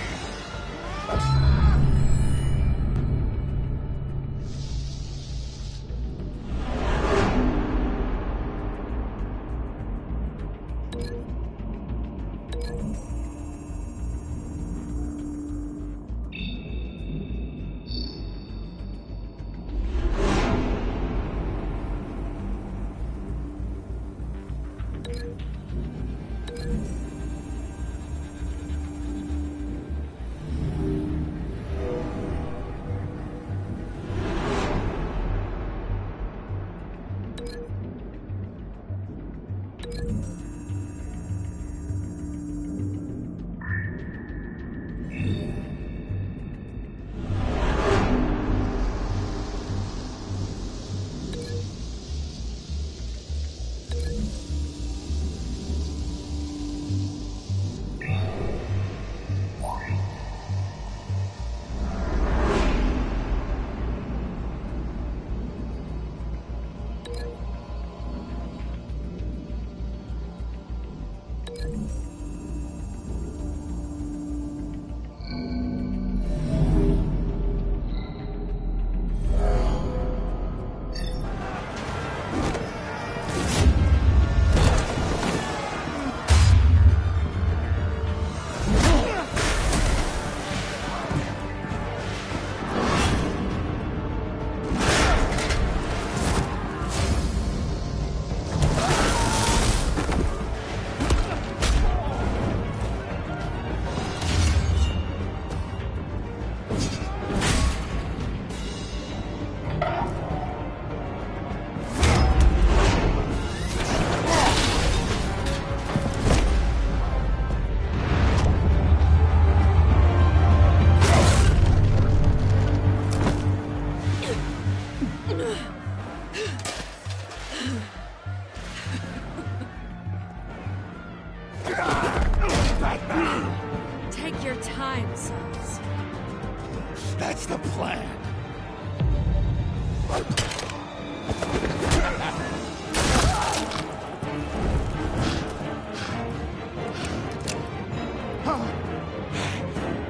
Batman! Take your time, sons. That's the plan.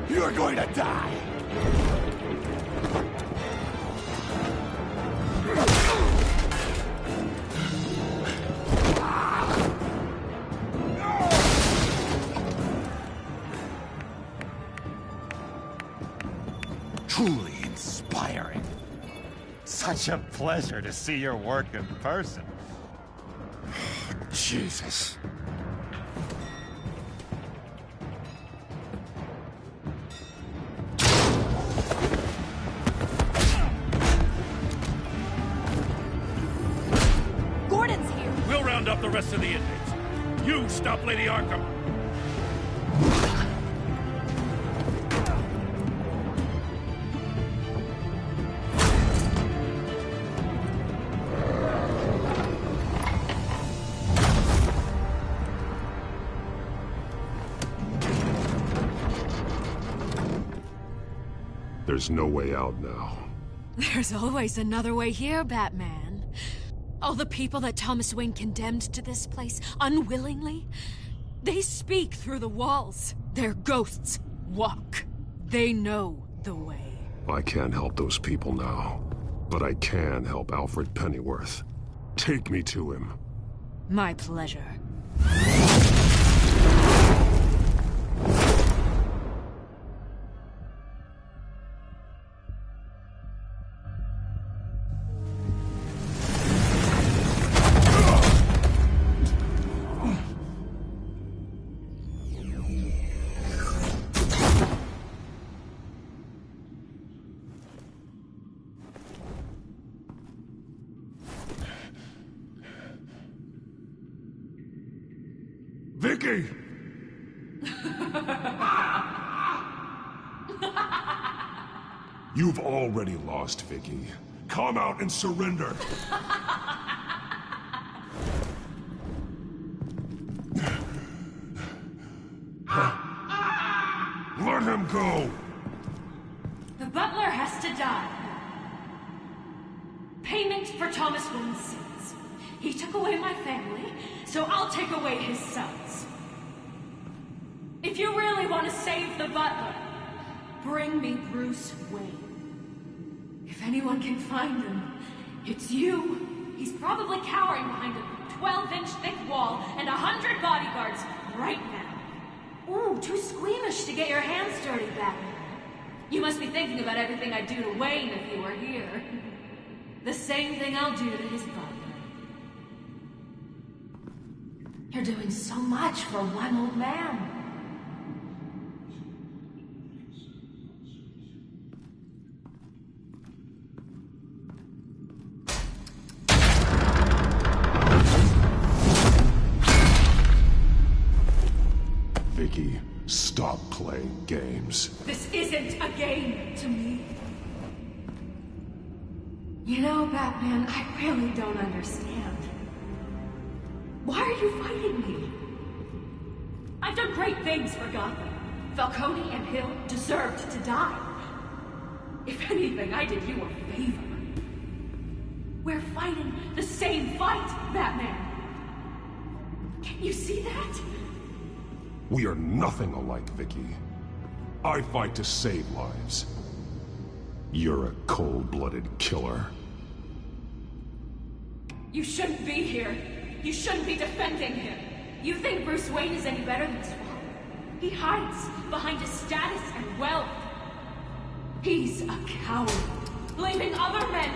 You're going to die! Truly inspiring. Such a pleasure to see your work in person. Jesus. Gordon's here. We'll round up the rest of the inmates. You stop Lady Arkham. There's no way out now. There's always another way here, Batman. All the people that Thomas Wayne condemned to this place unwillingly, they speak through the walls. Their ghosts walk. They know the way. I can't help those people now, but I can help Alfred Pennyworth. Take me to him. My pleasure. Vicky! You've already lost, Vicky. Come out and surrender! Let him go! The butler has to die. Payment for Thomas Wayne's sins. He took away my family, so I'll take away his sons. If you really want to save the butler, bring me Bruce Wayne. If anyone can find him, it's you. He's probably cowering behind a 12-inch thick wall and 100 bodyguards right now. Ooh, too squeamish to get your hands dirty, Batman. You must be thinking about everything I'd do to Wayne if you were here. The same thing I'll do to his butler. You're doing so much for one old man. Vicky, stop playing games. This isn't a game to me. You know, Batman, I really don't understand. Why are you fighting me? I've done great things for Gotham. Falcone and Hill deserved to die. If anything, I did you a favor. We're fighting the same fight, Batman. Can you see that? We are nothing alike, Vicky. I fight to save lives. You're a cold-blooded killer. You shouldn't be here. You shouldn't be defending him. You think Bruce Wayne is any better than his father? He hides behind his status and wealth. He's a coward, leaving other men...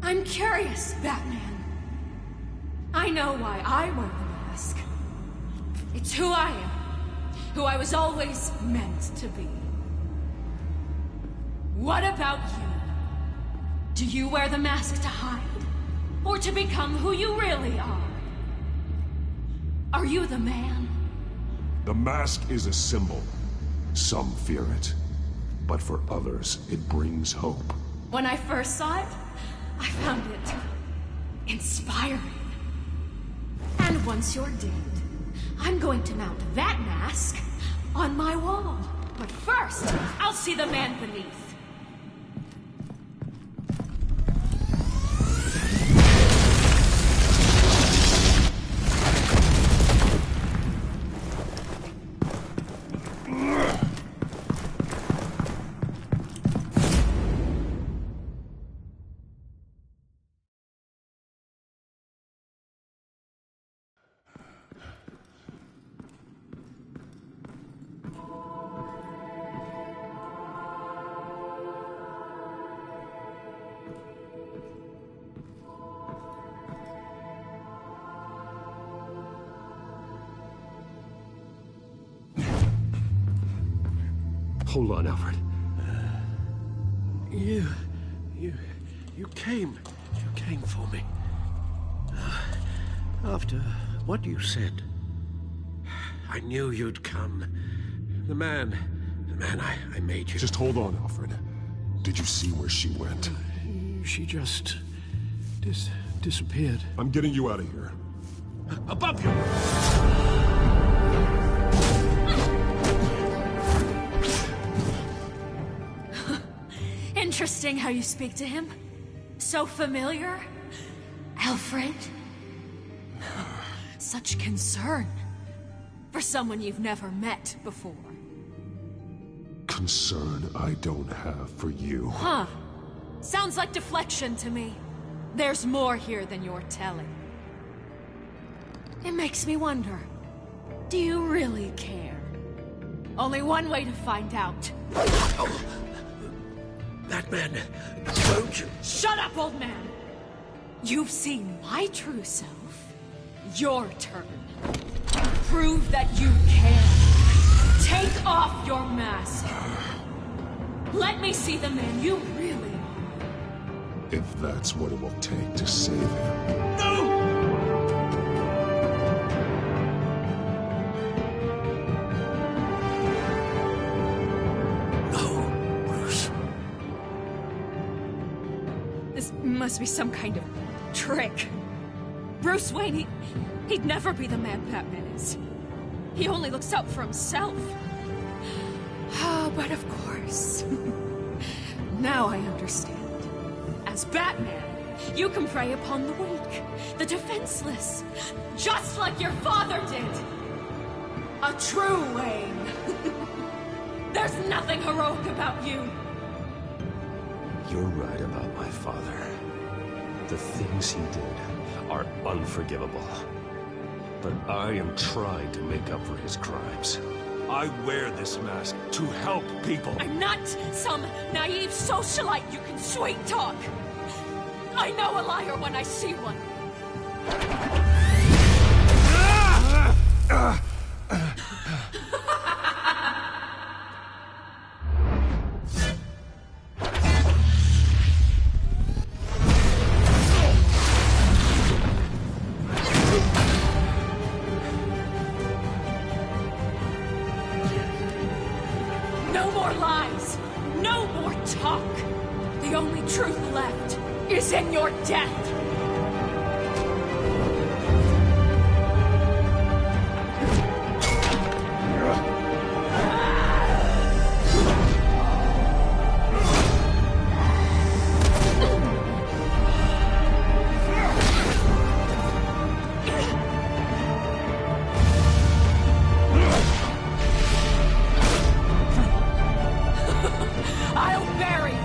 I'm curious, Batman. I know why I wear the mask. It's who I am. Who I was always meant to be. What about you? Do you wear the mask to hide? Or to become who you really are? Are you the man? The mask is a symbol. Some fear it, but for others, it brings hope. When I first saw it, I found it inspiring. And once you're dead, I'm going to mount that mask on my wall. But first, I'll see the man beneath. Hold on, Alfred. You came for me. After what you said, I knew you'd come. The man I made you. Just hold on, Alfred. Did you see where she went? She just disappeared. I'm getting you out of here. Above you! Interesting how you speak to him. So familiar. Alfred. Such concern. For someone you've never met before. Concern I don't have for you. Huh. Sounds like deflection to me. There's more here than you're telling. It makes me wonder. Do you really care? Only one way to find out. That man told you. Shut up, old man! You've seen my true self. Your turn. Prove that you care. Take off your mask. Let me see the man you really are. If that's what it will take to save him. No! Must be some kind of trick. Bruce Wayne, he'd never be the man Batman is. He only looks out for himself. Oh, but of course. Now I understand. As Batman, you can prey upon the weak, the defenseless, just like your father did. A true Wayne. There's nothing heroic about you. You're right about my father. The things he did are unforgivable. But I am trying to make up for his crimes. I wear this mask to help people. I'm not some naive socialite you can sweet talk. I know a liar when I see one. No more lies! No more talk! The only truth left is in your death! I'll bury you!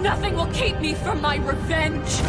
Nothing will keep me from my revenge!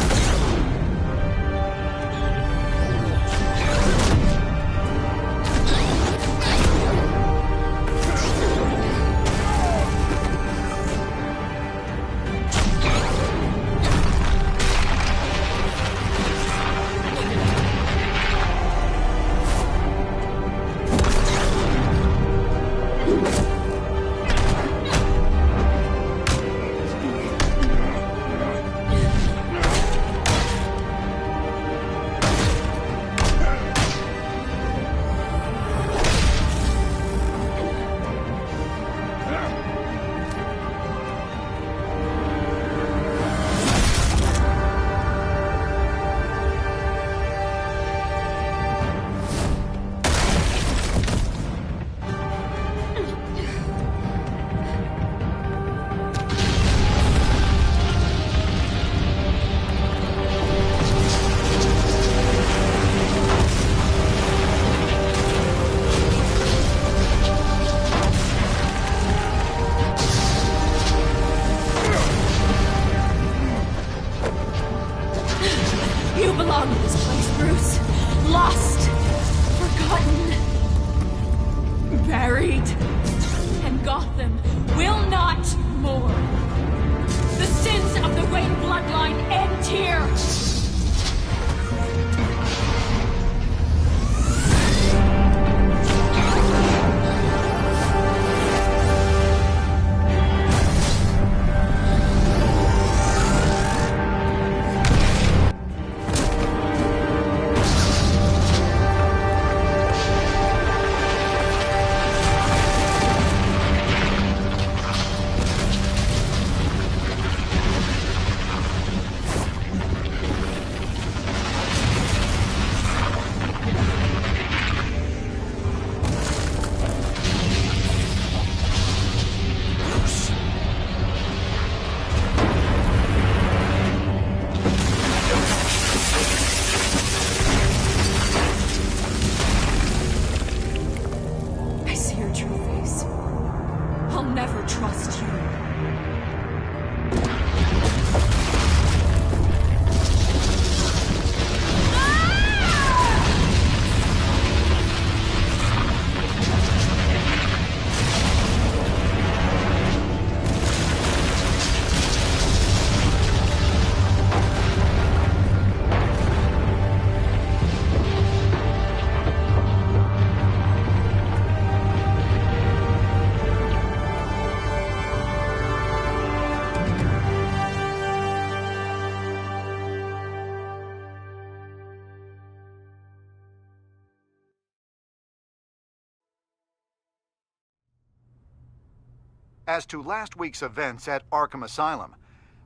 As to last week's events at Arkham Asylum,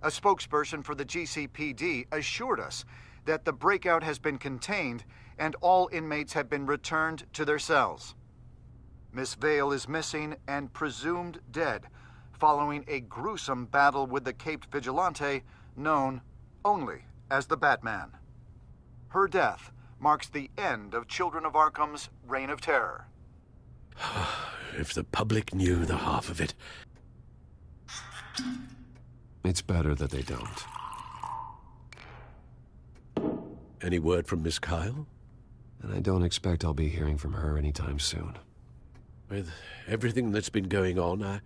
a spokesperson for the GCPD assured us that the breakout has been contained and all inmates have been returned to their cells. Miss Vale is missing and presumed dead following a gruesome battle with the caped vigilante known only as the Batman. Her death marks the end of Children of Arkham's reign of terror. If the public knew the half of it. It's better that they don't. Any word from Miss Kyle? And I don't expect I'll be hearing from her anytime soon. With everything that's been going on,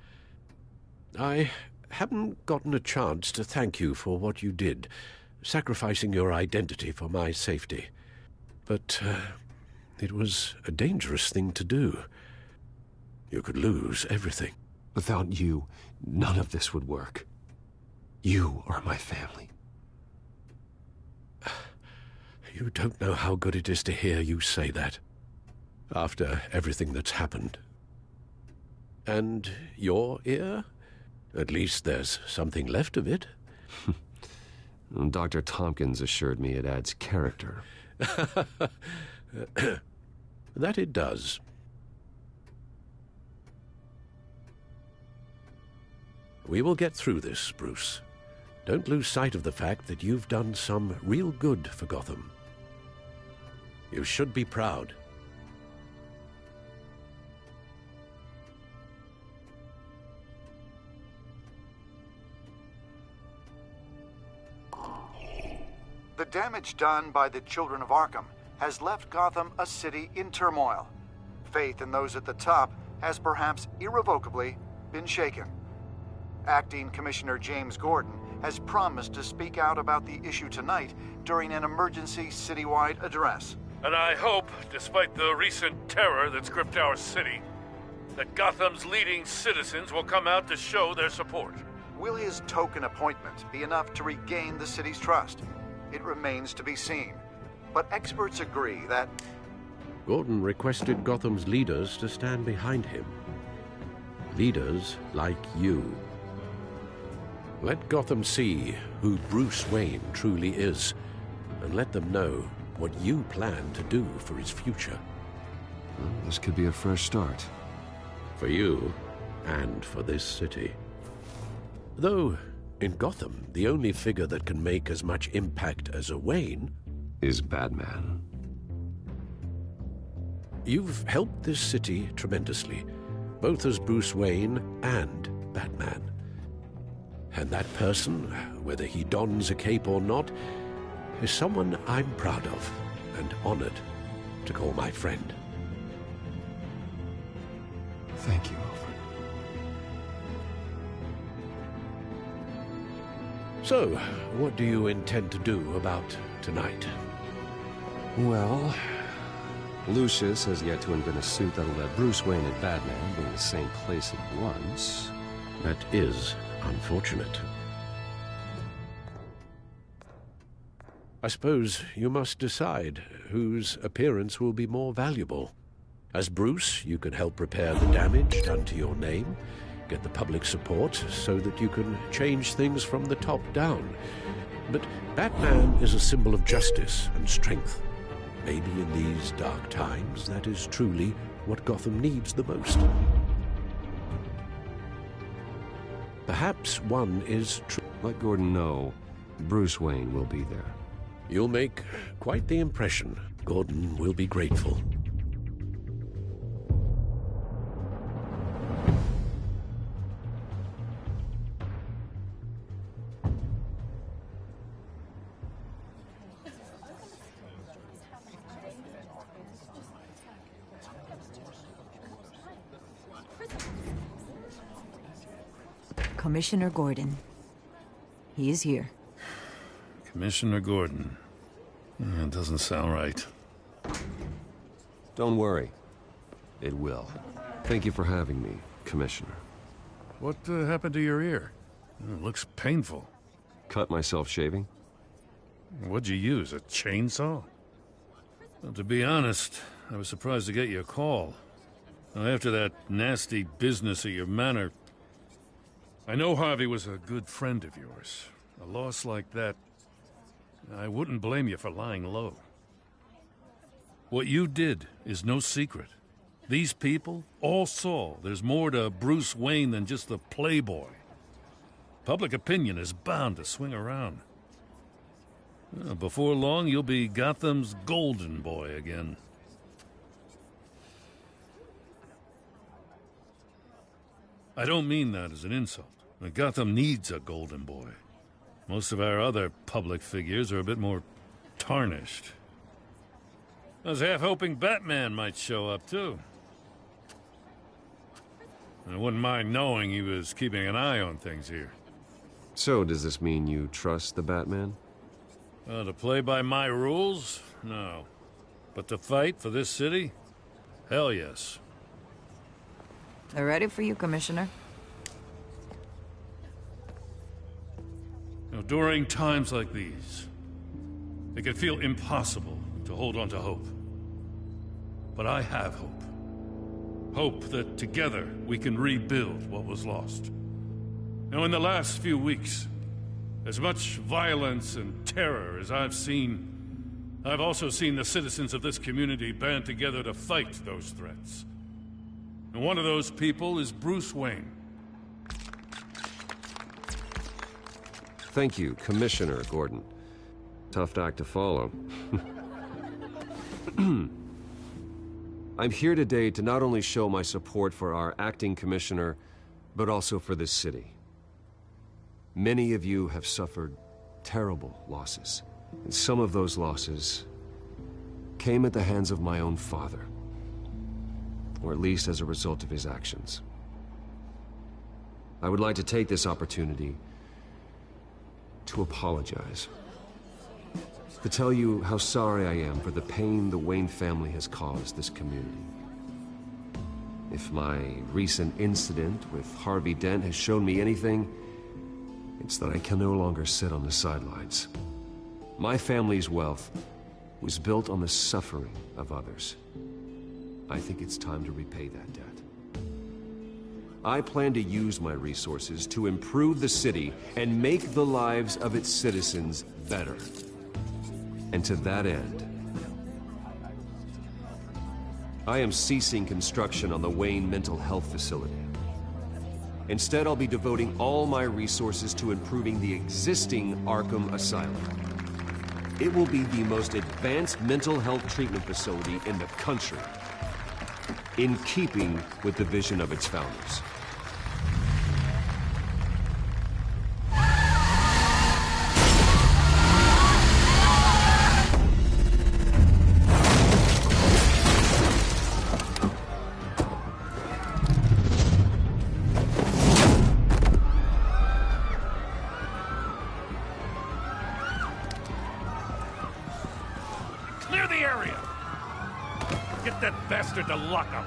I haven't gotten a chance to thank you for what you did, sacrificing your identity for my safety. But it was a dangerous thing to do. You could lose everything. Without you, none of this would work. You are my family. You don't know how good it is to hear you say that, after everything that's happened. And your ear? At least there's something left of it. Dr. Tompkins assured me it adds character. That it does. We will get through this, Bruce. Don't lose sight of the fact that you've done some real good for Gotham. You should be proud. damage done by the Children of Arkham has left Gotham a city in turmoil. Faith in those at the top has perhaps irrevocably been shaken. Acting Commissioner James Gordon has promised to speak out about the issue tonight during an emergency citywide address. And I hope, despite the recent terror that's gripped our city, that Gotham's leading citizens will come out to show their support. Will his token appointment be enough to regain the city's trust? It remains to be seen. But experts agree that... Gordon requested Gotham's leaders to stand behind him. Leaders like you. Let Gotham see who Bruce Wayne truly is, and let them know what you plan to do for his future. Well, this could be a fresh start. For you, and for this city. Though, in Gotham, the only figure that can make as much impact as a Wayne... is Batman. You've helped this city tremendously, both as Bruce Wayne and Batman. And that person, whether he dons a cape or not, is someone I'm proud of and honored to call my friend. Thank you, Alfred. So, what do you intend to do about tonight? Well, Lucius has yet to invent a suit that'll let Bruce Wayne and Batman be in the same place at once. That is unfortunate. I suppose you must decide whose appearance will be more valuable. As Bruce, you can help repair the damage done to your name, get the public support so that you can change things from the top down. But Batman is a symbol of justice and strength. Maybe in these dark times, that is truly what Gotham needs the most. Perhaps one is true. Let Gordon know Bruce Wayne will be there. You'll make quite the impression. Gordon will be grateful. Commissioner Gordon. He is here. Commissioner Gordon. That doesn't sound right. Don't worry. It will. Thank you for having me, Commissioner. What happened to your ear? It looks painful. Cut myself shaving? What'd you use, a chainsaw? Well, to be honest, I was surprised to get your call. Now, after that nasty business at your manor, I know Harvey was a good friend of yours. A loss like that, I wouldn't blame you for lying low. What you did is no secret. These people all saw there's more to Bruce Wayne than just the playboy. Public opinion is bound to swing around. Before long, you'll be Gotham's golden boy again. I don't mean that as an insult. Gotham needs a golden boy. Most of our other public figures are a bit more tarnished. I was half hoping Batman might show up, too. I wouldn't mind knowing he was keeping an eye on things here. So, does this mean you trust the Batman? To play by my rules? No. But to fight for this city? Hell yes. They're ready for you, Commissioner. During times like these, it can feel impossible to hold on to hope. But I have hope. Hope that together we can rebuild what was lost. Now, in the last few weeks, as much violence and terror as I've seen, I've also seen the citizens of this community band together to fight those threats. And one of those people is Bruce Wayne. Thank you, Commissioner Gordon. Tough act to follow. I'm here today to not only show my support for our acting commissioner, but also for this city. Many of you have suffered terrible losses. And some of those losses came at the hands of my own father. Or at least as a result of his actions. I would like to take this opportunity to apologize. To tell you how sorry I am for the pain the Wayne family has caused this community. If my recent incident with Harvey Dent has shown me anything, it's that I can no longer sit on the sidelines. My family's wealth was built on the suffering of others. I think it's time to repay that debt. I plan to use my resources to improve the city and make the lives of its citizens better. And to that end, I am ceasing construction on the Wayne Mental Health Facility. Instead, I'll be devoting all my resources to improving the existing Arkham Asylum. It will be the most advanced mental health treatment facility in the country, in keeping with the vision of its founders. Clear the area! Get that bastard to lock up!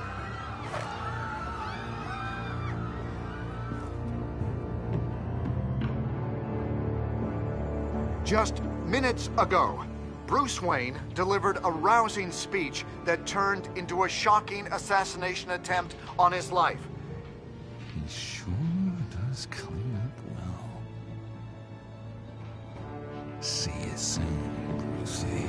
Just minutes ago, Bruce Wayne delivered a rousing speech that turned into a shocking assassination attempt on his life. He sure does clean up well. See you soon, Brucey.